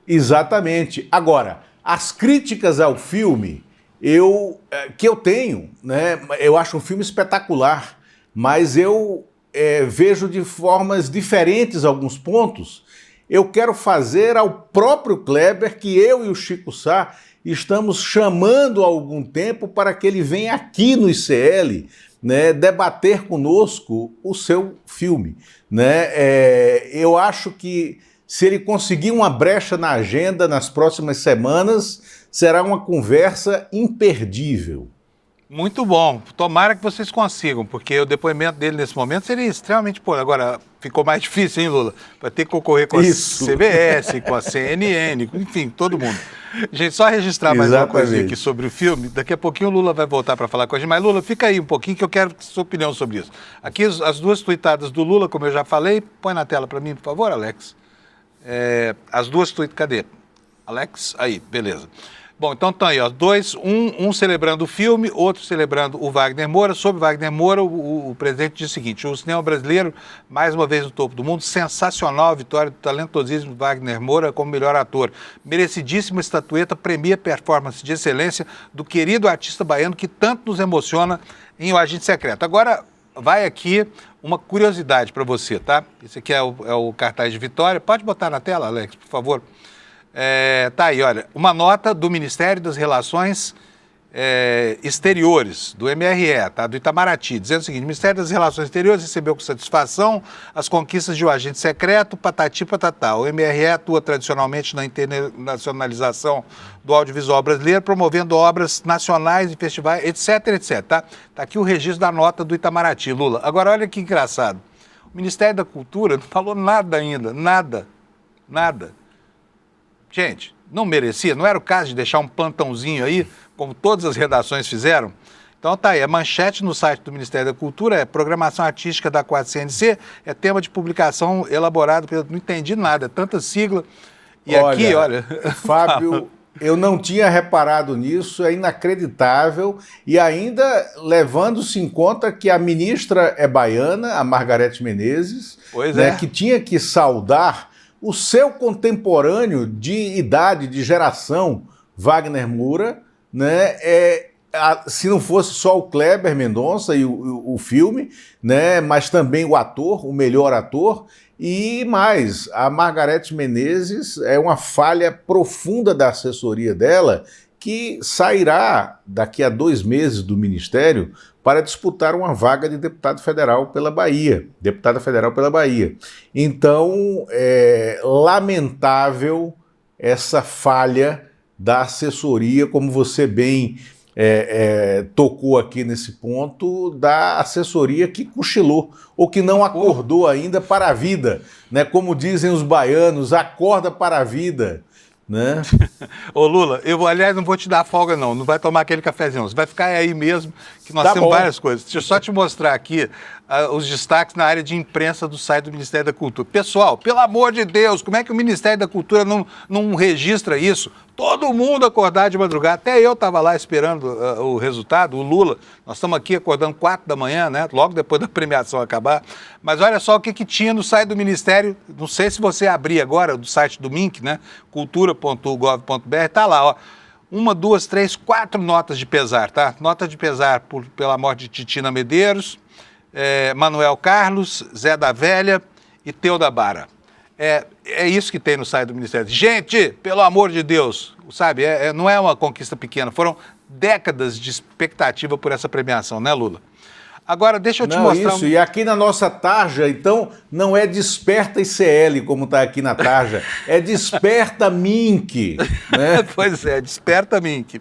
S3: Exatamente. Agora, as críticas ao filme que eu tenho, né, eu acho um filme espetacular, mas eu vejo de formas diferentes alguns pontos. Eu quero fazer ao próprio Kleber, que eu e o Chico Sá estamos chamando há algum tempo para que ele venha aqui no ICL, né, debater conosco o seu filme, né? Eu acho que se ele conseguir uma brecha na agenda nas próximas semanas, será uma conversa imperdível.
S1: Muito bom. Tomara que vocês consigam, porque o depoimento dele nesse momento seria extremamente... Pô, agora ficou mais difícil, hein, Lula? Vai ter que concorrer com a CBS, com a CNN, enfim, todo mundo. Gente, só registrar mais uma coisinha aqui sobre o filme. Daqui a pouquinho o Lula vai voltar para falar com a gente. Mas, Lula, fica aí um pouquinho que eu quero sua opinião sobre isso. Aqui as duas tuitadas do Lula, como eu já falei. Põe na tela para mim, por favor, Alex. As duas tuitadas... Cadê? Alex? Aí, beleza. Bom, então tá aí, ó, um celebrando o filme, outro celebrando o Wagner Moura. Sobre Wagner Moura, o presidente diz o seguinte: o cinema brasileiro, mais uma vez no topo do mundo, sensacional a vitória do talentosíssimo Wagner Moura como melhor ator. Merecidíssima estatueta, premia a performance de excelência do querido artista baiano que tanto nos emociona em O Agente Secreto. Agora, vai aqui uma curiosidade para você, tá? Esse aqui é o cartaz de vitória. Pode botar na tela, Alex, por favor. Tá aí, olha, uma nota do Ministério das Relações Exteriores, do MRE, tá, do Itamaraty, dizendo o seguinte: o Ministério das Relações Exteriores recebeu com satisfação as conquistas de O Agente Secreto, patati patatá. O MRE atua tradicionalmente na internacionalização do audiovisual brasileiro, promovendo obras nacionais em festivais, etc, etc, tá? Tá aqui o registro da nota do Itamaraty, Lula. Agora, olha que engraçado, o Ministério da Cultura não falou nada ainda, nada. Gente, não merecia? Não era o caso de deixar um plantãozinho aí, como todas as redações fizeram? Então tá aí, a manchete no site do Ministério da Cultura é programação artística da 4CNC, é tema de publicação elaborado pelo... Não entendi nada, é tanta sigla. E aqui, olha...
S3: Fábio, eu não tinha reparado nisso, é inacreditável, e ainda levando-se em conta que a ministra é baiana, a Margareth Menezes, né, que tinha que saudar o seu contemporâneo de idade, de geração, Wagner Moura, né, se não fosse só o Kleber Mendonça e o filme, né, mas também o ator, o melhor ator, e mais, a Margareth Menezes é uma falha profunda da assessoria dela, que sairá daqui a 2 meses do Ministério para disputar uma vaga de deputada federal pela Bahia. Então, é lamentável essa falha da assessoria, como você bem tocou aqui nesse ponto, da assessoria que cochilou, ou que não acordou ainda para a vida, né? Como dizem os baianos, acorda para a vida. Né?
S1: Ô Lula, eu aliás não vou te dar folga não vai tomar aquele cafezinho, você vai ficar aí mesmo, que nós temos várias coisas. Deixa eu só te mostrar aqui os destaques na área de imprensa do site do Ministério da Cultura. Pessoal, pelo amor de Deus, como é que o Ministério da Cultura não registra isso? Todo mundo acordar de madrugada, até eu estava lá esperando o resultado, o Lula, nós estamos aqui acordando 4 da manhã, né? Logo depois da premiação acabar, mas olha só o que tinha no site do Ministério, não sei se você abrir agora, do site do MINC, né? cultura.gov.br, tá lá, ó. 1, 2, 3, 4 notas de pesar, tá? Nota de pesar pela morte de Titina Medeiros, Manuel Carlos, Zé da Velha e Teuda Bara. É isso que tem no site do Ministério. Gente, pelo amor de Deus, sabe, não é uma conquista pequena, foram décadas de expectativa por essa premiação, né, Lula? Agora, deixa eu te mostrar...
S3: Isso, e aqui na nossa tarja, então, não é Desperta ICL, como está aqui na tarja, é Desperta Mink, né?
S1: Pois é, Desperta Mink.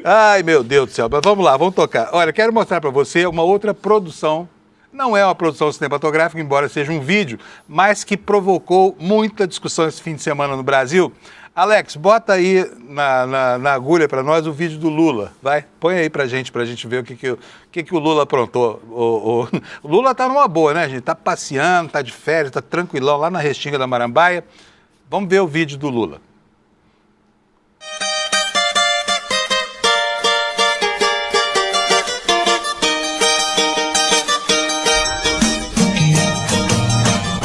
S1: Ai, meu Deus do céu, mas vamos lá, vamos tocar. Olha, quero mostrar para você uma outra produção, não é uma produção cinematográfica, embora seja um vídeo, mas que provocou muita discussão esse fim de semana no Brasil. Alex, bota aí na agulha para nós o vídeo do Lula, vai? Põe aí pra gente ver o que o Lula aprontou. O Lula tá numa boa, né, gente? Tá passeando, tá de férias, tá tranquilão lá na Restinga da Marambaia. Vamos ver o vídeo do Lula.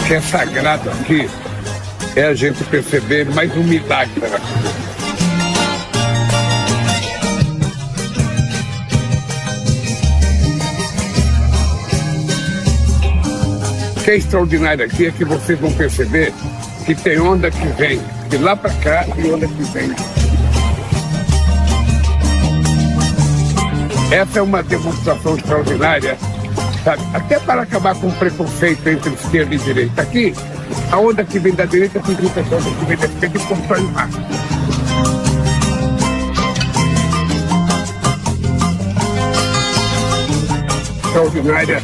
S4: O que é sagrado aqui é a gente perceber mais humildade da nossa vida. O que é extraordinário aqui é que vocês vão perceber que tem onda que vem de lá para cá e onda que vem. Essa é uma demonstração extraordinária, sabe? Até para acabar com o preconceito entre esquerda e direita. Aqui A onda que vem da direita se junta com a onda que vem da esquerda e constrói o mar. Extraordinária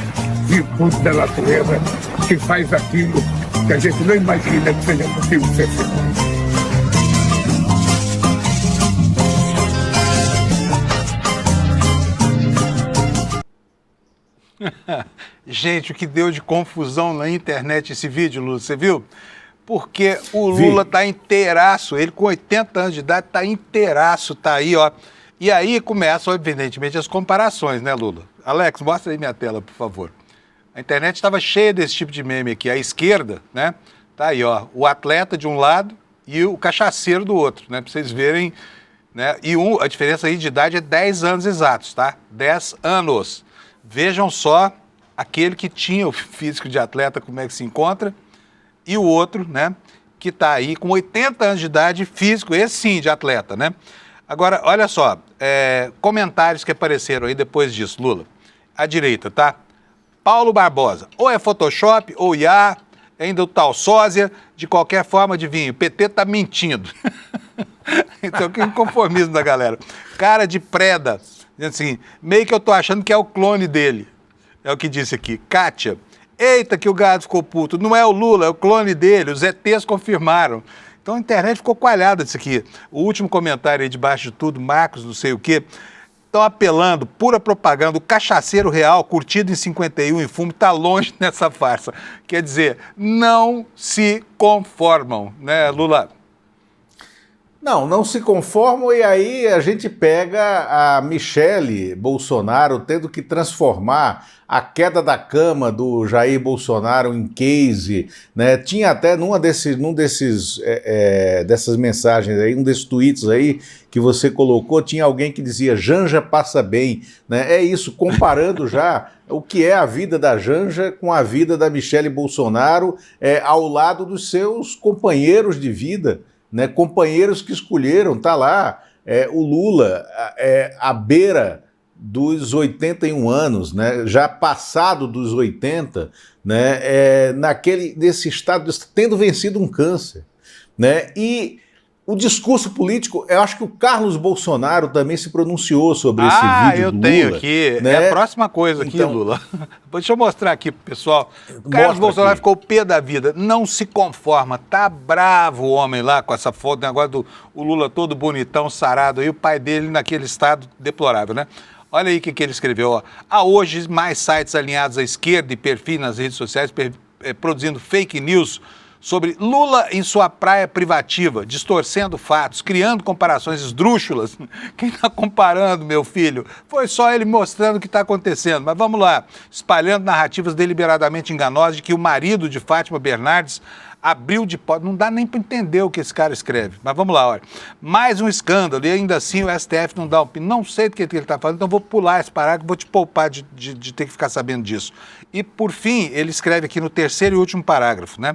S4: virtude da natureza que faz aquilo que a gente não imagina que seja possível ser feito.
S1: Gente, o que deu de confusão na internet esse vídeo, Lula, você viu? Porque o Lula tá inteiraço, ele com 80 anos de idade tá inteiraço, tá aí, ó. E aí começam, evidentemente, as comparações, né, Lula? Alex, mostra aí minha tela, por favor. A internet estava cheia desse tipo de meme aqui. À esquerda, né, tá aí, ó, o atleta de um lado e o cachaceiro do outro, né, pra vocês verem, né? E a diferença aí de idade é 10 anos exatos, tá? 10 anos. Vejam só aquele que tinha o físico de atleta, como é que se encontra, e o outro, né, que está aí com 80 anos de idade, físico, esse sim, de atleta, né? Agora, olha só, comentários que apareceram aí depois disso, Lula. À direita, tá? Paulo Barbosa, ou é Photoshop, ou IA, ainda o tal sósia, de qualquer forma, adivinha, o PT tá mentindo. Então, que inconformismo da galera. Cara de preda. Assim, meio que eu tô achando que é o clone dele. É o que disse aqui. Kátia, eita que o gado ficou puto. Não é o Lula, é o clone dele. Os ETs confirmaram. Então a internet ficou coalhada disso aqui. O último comentário aí debaixo de tudo, Marcos, não sei o quê. Estão apelando, pura propaganda. O cachaceiro real, curtido em 51 em fumo, está longe nessa farsa. Quer dizer, não se conformam, né, Lula?
S3: Não se conformam, e aí a gente pega a Michele Bolsonaro tendo que transformar a queda da cama do Jair Bolsonaro em case, né? Tinha até dessas mensagens aí, um desses tweets aí que você colocou, tinha alguém que dizia Janja passa bem, né? É isso, comparando já o que é a vida da Janja com a vida da Michele Bolsonaro ao lado dos seus companheiros de vida, né, companheiros que escolheram, tá lá, o Lula à beira dos 81 anos, né, já passado dos 80, né, nesse estado, tendo vencido um câncer, né, e o discurso político, eu acho que o Carlos Bolsonaro também se pronunciou sobre esse vídeo do Lula.
S1: Tenho aqui,
S3: né?
S1: É a próxima coisa aqui, então, Lula. Deixa eu mostrar aqui pro pessoal. O Carlos Bolsonaro ficou o pé da vida, não se conforma, tá bravo o homem lá com essa foto, negócio do o Lula todo bonitão, sarado, e o pai dele naquele estado deplorável, né? Olha aí o que ele escreveu, ó. Há hoje mais sites alinhados à esquerda e perfis nas redes sociais produzindo fake news sobre Lula em sua praia privativa, distorcendo fatos, criando comparações esdrúxulas. Quem está comparando, meu filho? Foi só ele mostrando o que está acontecendo. Mas vamos lá, espalhando narrativas deliberadamente enganosas de que o marido de Fátima Bernardes abriu de porta. Não dá nem para entender o que esse cara escreve. Mas vamos lá, olha. Mais um escândalo e ainda assim o STF não dá opinião. Não sei do que ele está falando, então vou pular esse parágrafo, vou te poupar de ter que ficar sabendo disso. E por fim, ele escreve aqui no terceiro e último parágrafo, né?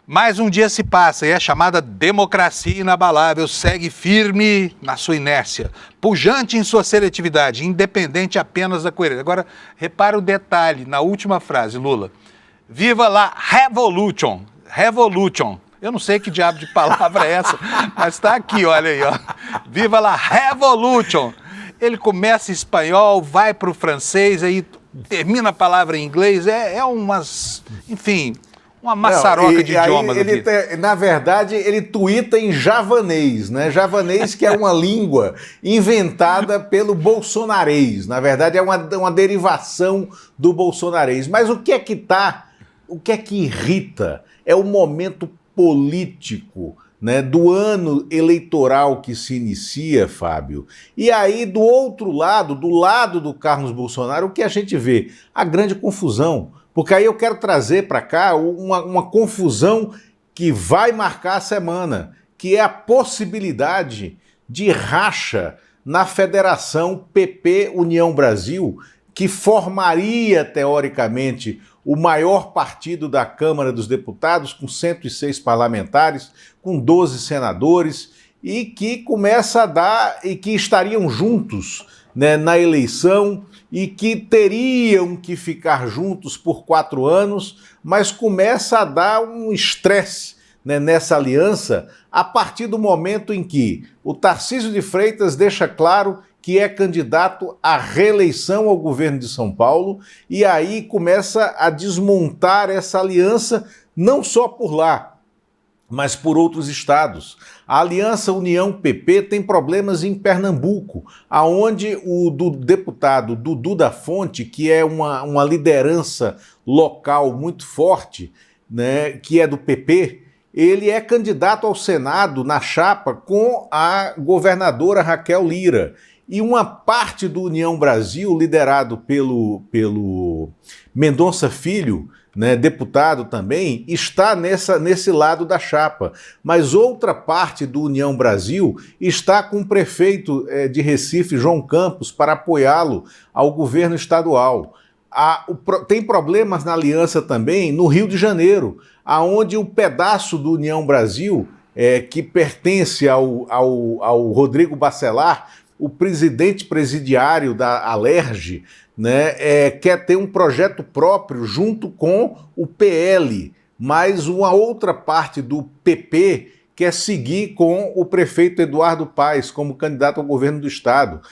S1: Mais um dia se passa e a chamada democracia inabalável segue firme na sua inércia, pujante em sua seletividade, independente apenas da coerência. Agora, repara o detalhe na última frase, Lula. Viva la revolution, revolution. Eu não sei que diabo de palavra é essa, mas está aqui, olha aí, ó. Viva la revolution. Ele começa em espanhol, vai para o francês, aí termina a palavra em inglês, enfim... Uma maçaroca de idiomas aqui.
S3: Na verdade, ele tuita em javanês, né? Javanês que é uma língua inventada pelo bolsonarês. Na verdade, é uma derivação do bolsonarês. Mas o que é que irrita? É o momento político, né, do ano eleitoral que se inicia, Fábio. E aí, do outro lado, do lado do Carlos Bolsonaro, o que a gente vê? A grande confusão. Porque aí eu quero trazer para cá uma confusão que vai marcar a semana, que é a possibilidade de racha na federação PP-União Brasil, que formaria, teoricamente, o maior partido da Câmara dos Deputados, com 106 parlamentares, com 12 senadores, e que começa a dar, e que estariam juntos né, na eleição e que teriam que ficar juntos por 4 anos, mas começa a dar um estresse, né, nessa aliança a partir do momento em que o Tarcísio de Freitas deixa claro que é candidato à reeleição ao governo de São Paulo e aí começa a desmontar essa aliança não só por lá, mas por outros estados. A Aliança União-PP tem problemas em Pernambuco, aonde o deputado Dudu da Fonte, que é uma liderança local muito forte, né, que é do PP, ele é candidato ao Senado na chapa com a governadora Raquel Lira. E uma parte do União Brasil, liderado pelo Mendonça Filho, né, deputado também, está nesse lado da chapa. Mas outra parte do União Brasil está com o prefeito de Recife, João Campos, para apoiá-lo ao governo estadual. Tem problemas na aliança também no Rio de Janeiro, aonde o pedaço do União Brasil, que pertence ao Rodrigo Bacelar, o presidente presidiário da Alerj, né, quer ter um projeto próprio junto com o PL, mas uma outra parte do PP quer seguir com o prefeito Eduardo Paes como candidato ao governo do estado.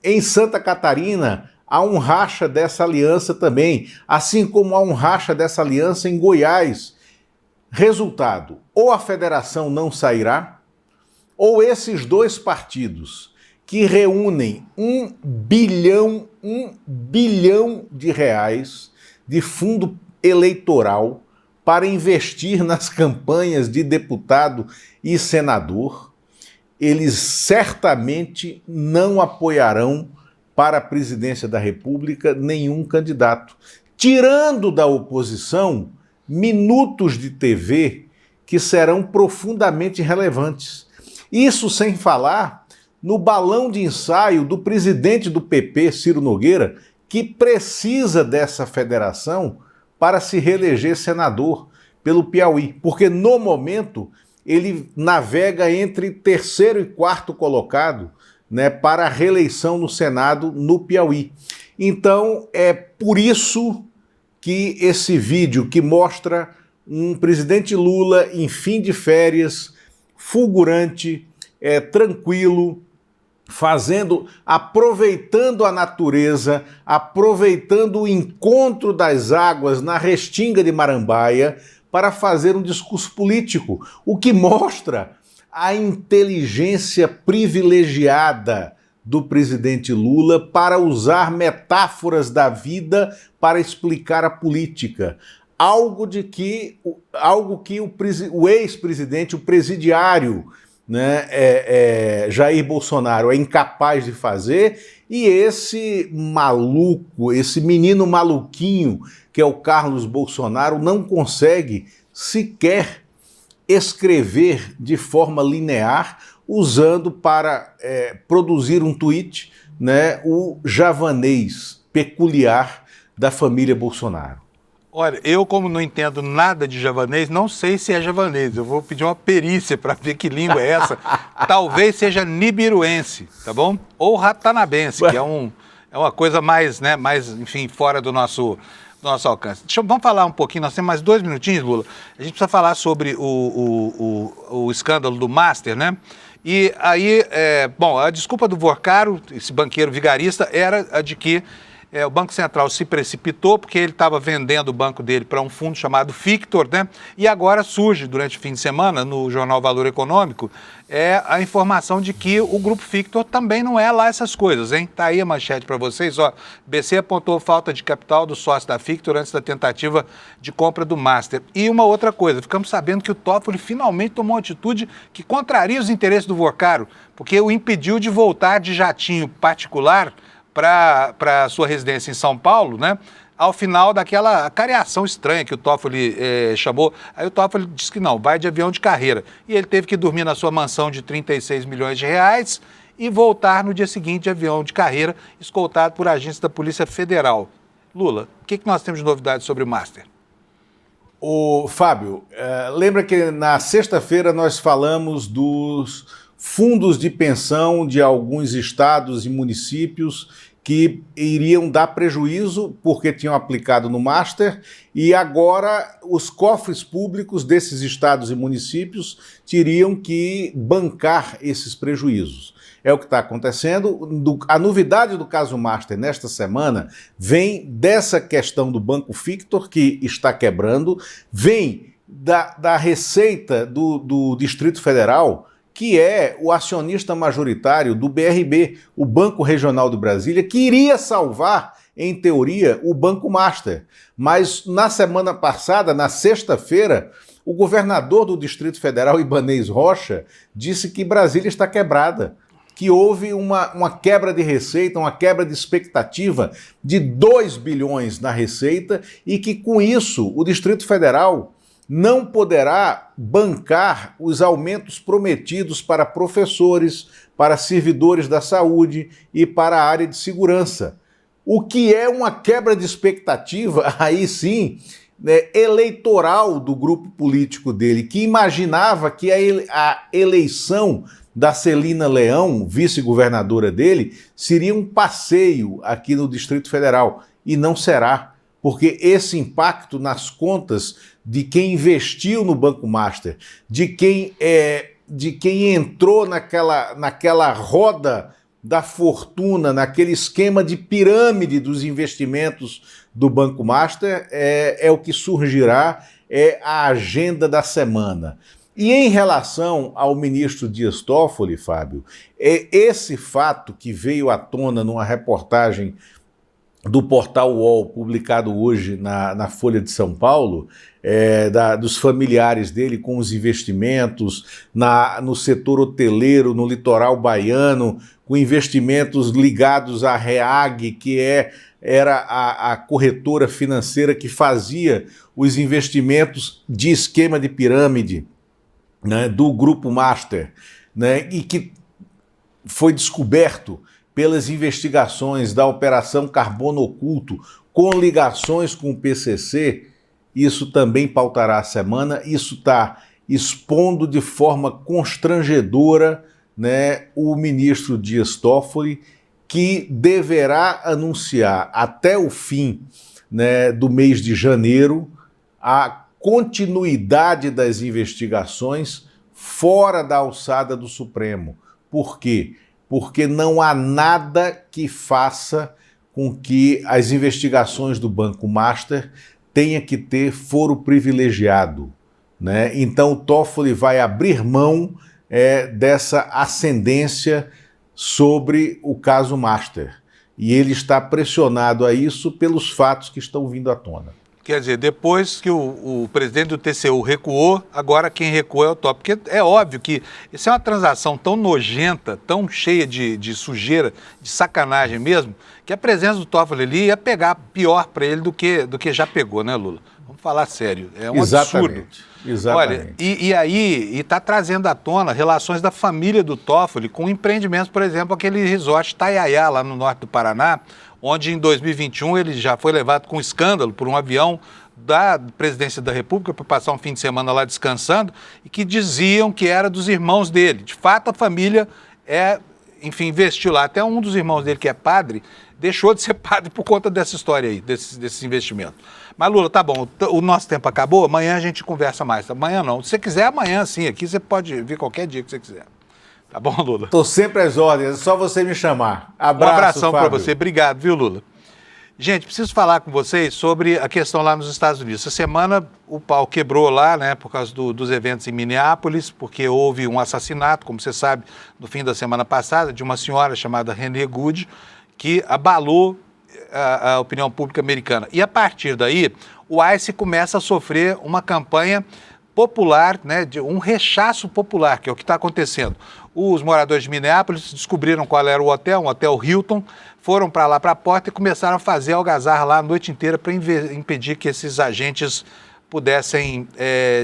S3: Em Santa Catarina, há um racha dessa aliança também, assim como há um racha dessa aliança em Goiás. Resultado, ou a federação não sairá, ou esses dois partidos que reúnem R$1 bilhão de reais de fundo eleitoral para investir nas campanhas de deputado e senador, eles certamente não apoiarão para a presidência da República nenhum candidato, tirando da oposição minutos de TV que serão profundamente relevantes. Isso sem falar no balão de ensaio do presidente do PP, Ciro Nogueira, que precisa dessa federação para se reeleger senador pelo Piauí, porque no momento ele navega entre terceiro e quarto colocado, né, para a reeleição no Senado no Piauí. Então é por isso que esse vídeo que mostra um presidente Lula em fim de férias, fulgurante, tranquilo, aproveitando a natureza, aproveitando o encontro das águas na Restinga de Marambaia para fazer um discurso político, o que mostra a inteligência privilegiada do presidente Lula para usar metáforas da vida para explicar a política. Algo que o ex-presidente, o presidiário, né, Jair Bolsonaro é incapaz de fazer, e esse maluco, esse menino maluquinho que é o Carlos Bolsonaro não consegue sequer escrever de forma linear, usando para produzir um tweet, né, o javanês peculiar da família Bolsonaro.
S1: Olha, eu como não entendo nada de javanês, não sei se é javanês. Eu vou pedir uma perícia para ver que língua é essa. Talvez seja nibiruense, tá bom? Ou ratanabense, que é uma coisa mais, né, enfim, fora do nosso alcance. Vamos falar um pouquinho, nós temos mais 2 minutinhos, Lula. A gente precisa falar sobre o escândalo do Master, né? E aí, a desculpa do Vorcaro, esse banqueiro vigarista, era a de que o Banco Central se precipitou porque ele estava vendendo o banco dele para um fundo chamado Fictor, né? E agora surge, durante o fim de semana, no jornal Valor Econômico, a informação de que o Grupo Fictor também não é lá essas coisas, hein? Tá aí a manchete para vocês, ó. BC apontou falta de capital do sócio da Fictor antes da tentativa de compra do Master. E uma outra coisa, ficamos sabendo que o Toffoli finalmente tomou uma atitude que contraria os interesses do Vorcaro, porque o impediu de voltar de jatinho particular para sua residência em São Paulo, né? Ao final daquela careação estranha que o Toffoli chamou. Aí o Toffoli disse que não, vai de avião de carreira. E ele teve que dormir na sua mansão de 36 milhões de reais e voltar no dia seguinte de avião de carreira, escoltado por agentes da Polícia Federal. Lula, o que nós temos de novidade sobre o Master?
S3: Fábio, lembra que na sexta-feira nós falamos dos fundos de pensão de alguns estados e municípios que iriam dar prejuízo porque tinham aplicado no Master, e agora os cofres públicos desses estados e municípios teriam que bancar esses prejuízos. É o que está acontecendo. A novidade do caso Master nesta semana vem dessa questão do Banco Victor, que está quebrando, vem da Receita do Distrito Federal, que é o acionista majoritário do BRB, o Banco Regional de Brasília, que iria salvar, em teoria, o Banco Master. Mas na semana passada, na sexta-feira, o governador do Distrito Federal, Ibanez Rocha, disse que Brasília está quebrada, que houve uma quebra de receita, uma quebra de expectativa de 2 bilhões na receita e que, com isso, o Distrito Federal não poderá bancar os aumentos prometidos para professores, para servidores da saúde e para a área de segurança. O que é uma quebra de expectativa, aí sim, eleitoral do grupo político dele, que imaginava que a eleição da Celina Leão, vice-governadora dele, seria um passeio aqui no Distrito Federal. E não será, porque esse impacto nas contas de quem investiu no Banco Master, de quem entrou naquela roda da fortuna, naquele esquema de pirâmide dos investimentos do Banco Master, é o que surgirá, é a agenda da semana. E em relação ao ministro Dias Toffoli, Fábio, esse fato que veio à tona numa reportagem do portal UOL, publicado hoje na Folha de São Paulo, dos familiares dele com os investimentos no setor hoteleiro, no litoral baiano, com investimentos ligados à REAG, que era a corretora financeira que fazia os investimentos de esquema de pirâmide, né, do Grupo Master, né, e que foi descoberto pelas investigações da Operação Carbono Oculto, com ligações com o PCC. Isso também pautará a semana. Isso está expondo de forma constrangedora, né, o ministro Dias Toffoli, que deverá anunciar até o fim, né, do mês de janeiro a continuidade das investigações fora da alçada do Supremo. Por quê? Porque não há nada que faça com que as investigações do Banco Master tenha que ter foro privilegiado, né? Então o Toffoli vai abrir mão dessa ascendência sobre o caso Master. E ele está pressionado a isso pelos fatos que estão vindo à tona.
S1: Quer dizer, depois que o presidente do TCU recuou, agora quem recua é o Toffoli. Porque é óbvio que isso é uma transação tão nojenta, tão cheia de sujeira, de sacanagem mesmo, que a presença do Toffoli ali ia pegar pior para ele do que já pegou, né, Lula? Vamos falar sério, é um absurdo.
S3: Exatamente.
S1: Olha, e aí está trazendo à tona relações da família do Toffoli com empreendimentos, por exemplo, aquele resort Taiaiá, lá no norte do Paraná, onde em 2021 ele já foi levado com escândalo por um avião da Presidência da República para passar um fim de semana lá descansando e que diziam que era dos irmãos dele. De fato, a família investiu lá. Até um dos irmãos dele, que é padre, deixou de ser padre por conta dessa história aí, desses investimentos. Mas, Lula, tá bom, o nosso tempo acabou, amanhã a gente conversa mais. Amanhã não. Se você quiser, amanhã sim, aqui você pode vir qualquer dia que você quiser. Tá bom, Lula?
S3: Estou sempre às ordens, é só você me chamar. Abraço,
S1: um abração para
S3: Fábio.
S1: você. Obrigado, viu, Lula? Gente, preciso falar com vocês sobre a questão lá nos Estados Unidos. Essa semana o pau quebrou lá, né, por causa dos eventos em Minneapolis, porque houve um assassinato, como você sabe, no fim da semana passada, de uma senhora chamada Renee Good, que abalou a opinião pública americana. E a partir daí, o ICE começa a sofrer uma campanha popular, né, de um rechaço popular, que é o que está acontecendo. Os moradores de Minneapolis descobriram qual era o hotel, um hotel Hilton, foram para lá, para a porta, e começaram a fazer algazarra lá a noite inteira para impedir que esses agentes pudessem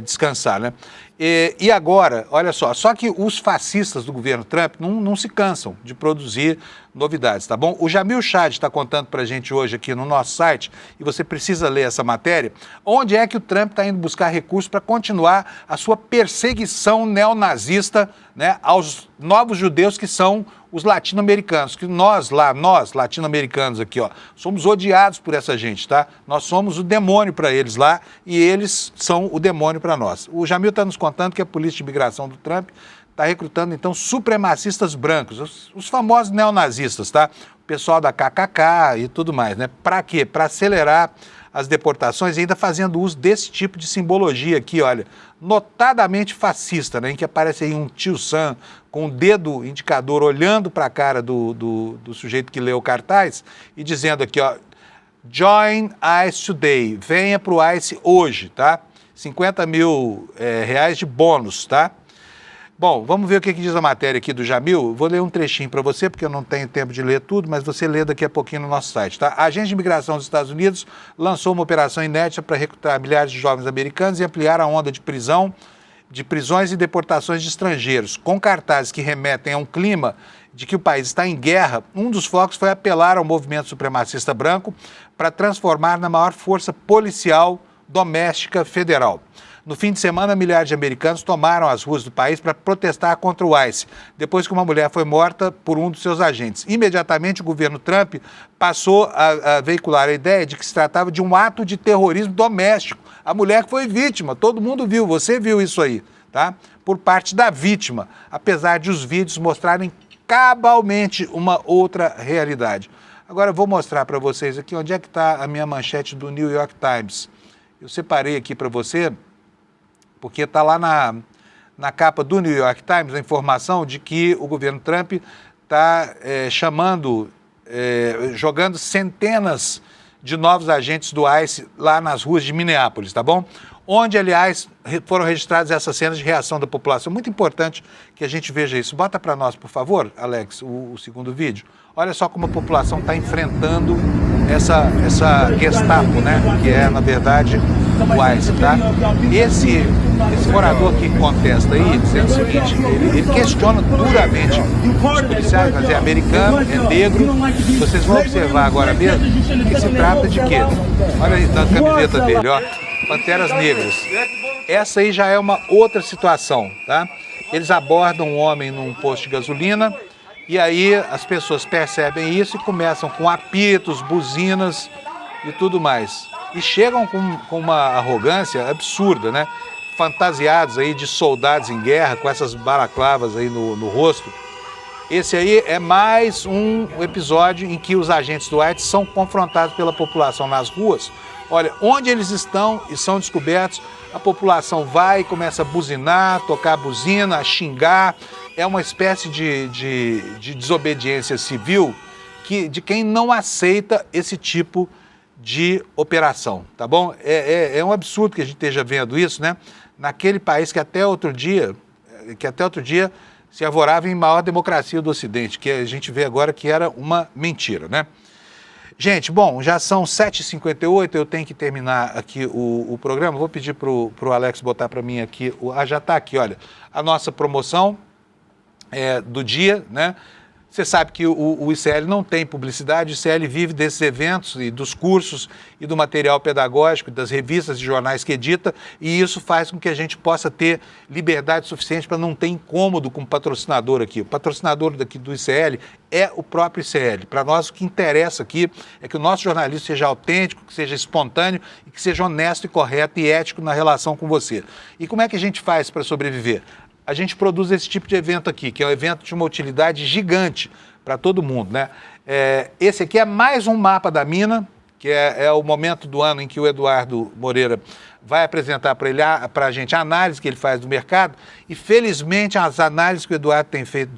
S1: descansar, né? E agora, olha só que os fascistas do governo Trump não se cansam de produzir novidades, tá bom? O Jamil Chad está contando para a gente hoje aqui no nosso site, e você precisa ler essa matéria, onde é que o Trump está indo buscar recursos para continuar a sua perseguição neonazista, né, aos novos judeus que são os latino-americanos, que nós latino-americanos aqui, ó, somos odiados por essa gente, tá? Nós somos o demônio para eles lá e eles são o demônio para nós. O Jamil está nos contando que a polícia de imigração do Trump está recrutando, então, supremacistas brancos, os famosos neonazistas, tá? O pessoal da KKK e tudo mais, né? Para quê? Para acelerar as deportações e ainda fazendo uso desse tipo de simbologia aqui, olha, notadamente fascista, né? Em que aparece aí um tio Sam com o dedo indicador olhando para a cara do sujeito que leu o cartaz e dizendo aqui, ó, Join ICE today, venha para o ICE hoje, tá? 50 mil reais de bônus, tá? Bom, vamos ver o que diz a matéria aqui do Jamil. Vou ler um trechinho para você, porque eu não tenho tempo de ler tudo, mas você lê daqui a pouquinho no nosso site, tá? A Agência de Imigração dos Estados Unidos lançou uma operação inédita para recrutar milhares de jovens americanos e ampliar a onda de prisões e deportações de estrangeiros. Com cartazes que remetem a um clima de que o país está em guerra, um dos focos foi apelar ao movimento supremacista branco para transformar na maior força policial doméstica federal. No fim de semana, milhares de americanos tomaram as ruas do país para protestar contra o ICE, depois que uma mulher foi morta por um dos seus agentes. Imediatamente, o governo Trump passou a veicular a ideia de que se tratava de um ato de terrorismo doméstico. A mulher que foi vítima, todo mundo viu, você viu isso aí, tá? Por parte da vítima, apesar de os vídeos mostrarem cabalmente uma outra realidade. Agora, eu vou mostrar para vocês aqui onde é que está a minha manchete do New York Times. Eu separei aqui para você, porque está lá na capa do New York Times a informação de que o governo Trump está jogando centenas de novos agentes do ICE lá nas ruas de Minneapolis, tá bom? Onde, aliás, foram registradas essas cenas de reação da população. Muito importante que a gente veja isso. Bota para nós, por favor, Alex, o segundo vídeo. Olha só como a população está enfrentando essa Gestapo, né? Que é, na verdade, o ICE, tá? Esse morador que contesta aí, dizendo o seguinte, ele questiona duramente os policiais, mas é americano, é negro. Vocês vão observar agora mesmo que se trata de quê? Olha aí, na camiseta dele, ó, Panteras Negras. Essa aí já é uma outra situação, tá? Eles abordam um homem num posto de gasolina e aí as pessoas percebem isso e começam com apitos, buzinas e tudo mais. E chegam com uma arrogância absurda, né? Fantasiados aí de soldados em guerra, com essas balaclavas aí no rosto. Esse aí é mais um episódio em que os agentes do ICE são confrontados pela população nas ruas. Olha, onde eles estão e são descobertos, a população vai e começa a buzinar, tocar buzina, a xingar. É uma espécie de desobediência civil de quem não aceita esse tipo de operação, tá bom? É um absurdo que a gente esteja vendo isso, né? Naquele país que até outro dia se arvorava em maior democracia do Ocidente, que a gente vê agora que era uma mentira, né? Gente, bom, já são 7h58, eu tenho que terminar aqui o programa. Vou pedir para o Alex botar para mim aqui, já está aqui, olha, a nossa promoção do dia, né? Você sabe que o ICL não tem publicidade, o ICL vive desses eventos e dos cursos e do material pedagógico, das revistas e jornais que edita, e isso faz com que a gente possa ter liberdade suficiente para não ter incômodo com o patrocinador aqui. O patrocinador daqui do ICL é o próprio ICL. Para nós, o que interessa aqui é que o nosso jornalismo seja autêntico, que seja espontâneo e que seja honesto e correto e ético na relação com você. E como é que a gente faz para sobreviver? A gente produz esse tipo de evento aqui, que é um evento de uma utilidade gigante para todo mundo, né? Esse aqui é mais um mapa da mina, que é o momento do ano em que o Eduardo Moreira vai apresentar para a gente a análise que ele faz do mercado, e felizmente as análises que o Eduardo tem feito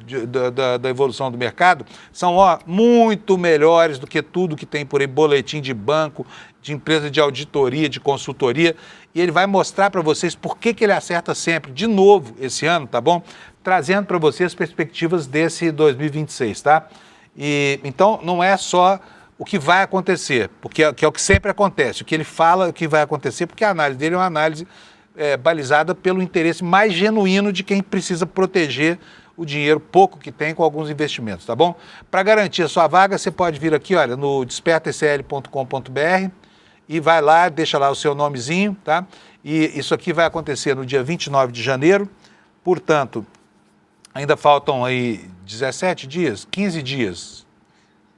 S1: da evolução do mercado são muito melhores do que tudo que tem por aí, boletim de banco, de empresa de auditoria, de consultoria, e ele vai mostrar para vocês por que ele acerta sempre, de novo, esse ano, tá bom? Trazendo para vocês perspectivas desse 2026, tá? E então não é só o que vai acontecer, porque que é o que sempre acontece, o que ele fala, o que vai acontecer, porque a análise dele é uma análise balizada pelo interesse mais genuíno de quem precisa proteger o dinheiro pouco que tem com alguns investimentos, tá bom? Para garantir a sua vaga, você pode vir aqui, olha, no despertacl.com.br e vai lá, deixa lá o seu nomezinho, tá? E isso aqui vai acontecer no dia 29 de janeiro, portanto, ainda faltam aí 17 dias, 15 dias,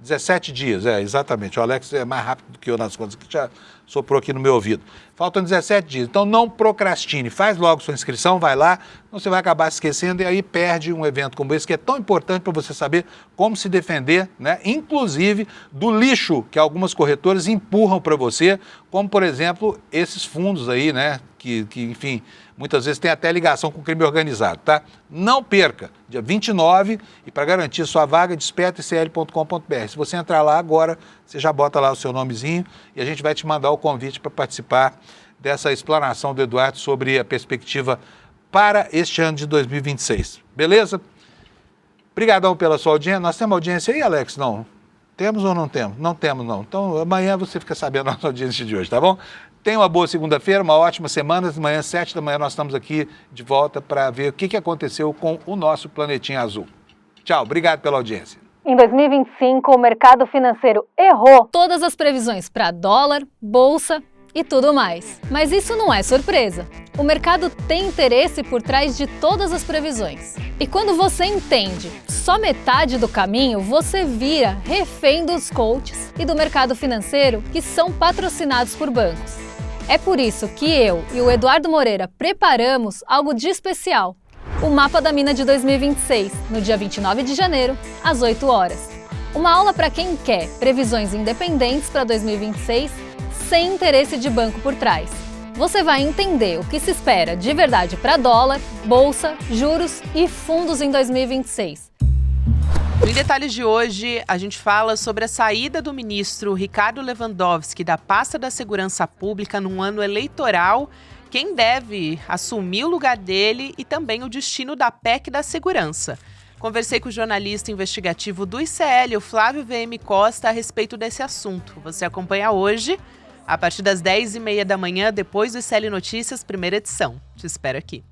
S1: 17 dias, exatamente. O Alex é mais rápido do que eu nas contas, que já soprou aqui no meu ouvido. Faltam 17 dias, então não procrastine, faz logo sua inscrição, vai lá, você vai acabar se esquecendo e aí perde um evento como esse, que é tão importante para você saber como se defender, né? Inclusive do lixo que algumas corretoras empurram para você, como por exemplo esses fundos aí, né? Que enfim, muitas vezes tem até ligação com o crime organizado, tá? Não perca, dia 29, e para garantir sua vaga, despertacl.com.br. Se você entrar lá agora, você já bota lá o seu nomezinho e a gente vai te mandar o convite para participar dessa explanação do Eduardo sobre a perspectiva para este ano de 2026. Beleza? Obrigadão pela sua audiência. Nós temos audiência aí, Alex? Não? Temos ou não temos? Não temos, não. Então, amanhã você fica sabendo a nossa audiência de hoje, tá bom? Tenha uma boa segunda-feira, uma ótima semana. Amanhã, 7 da manhã, nós estamos aqui de volta para ver o que aconteceu com o nosso planetinha azul. Tchau, obrigado pela audiência.
S5: Em 2025, o mercado financeiro errou todas as previsões para dólar, bolsa e tudo mais. Mas isso não é surpresa. O mercado tem interesse por trás de todas as previsões. E quando você entende só metade do caminho, você vira refém dos coaches e do mercado financeiro que são patrocinados por bancos. É por isso que eu e o Eduardo Moreira preparamos algo de especial. O Mapa da Mina de 2026, no dia 29 de janeiro, às 8 horas. Uma aula para quem quer previsões independentes para 2026, sem interesse de banco por trás. Você vai entender o que se espera de verdade para dólar, bolsa, juros e fundos em 2026.
S6: No Em Detalhes de hoje, a gente fala sobre a saída do ministro Ricardo Lewandowski da pasta da Segurança Pública num ano eleitoral, quem deve assumir o lugar dele e também o destino da PEC da Segurança. Conversei com o jornalista investigativo do ICL, o Flávio VM Costa, a respeito desse assunto. Você acompanha hoje, a partir das 10h30 da manhã, depois do ICL Notícias, primeira edição. Te espero aqui.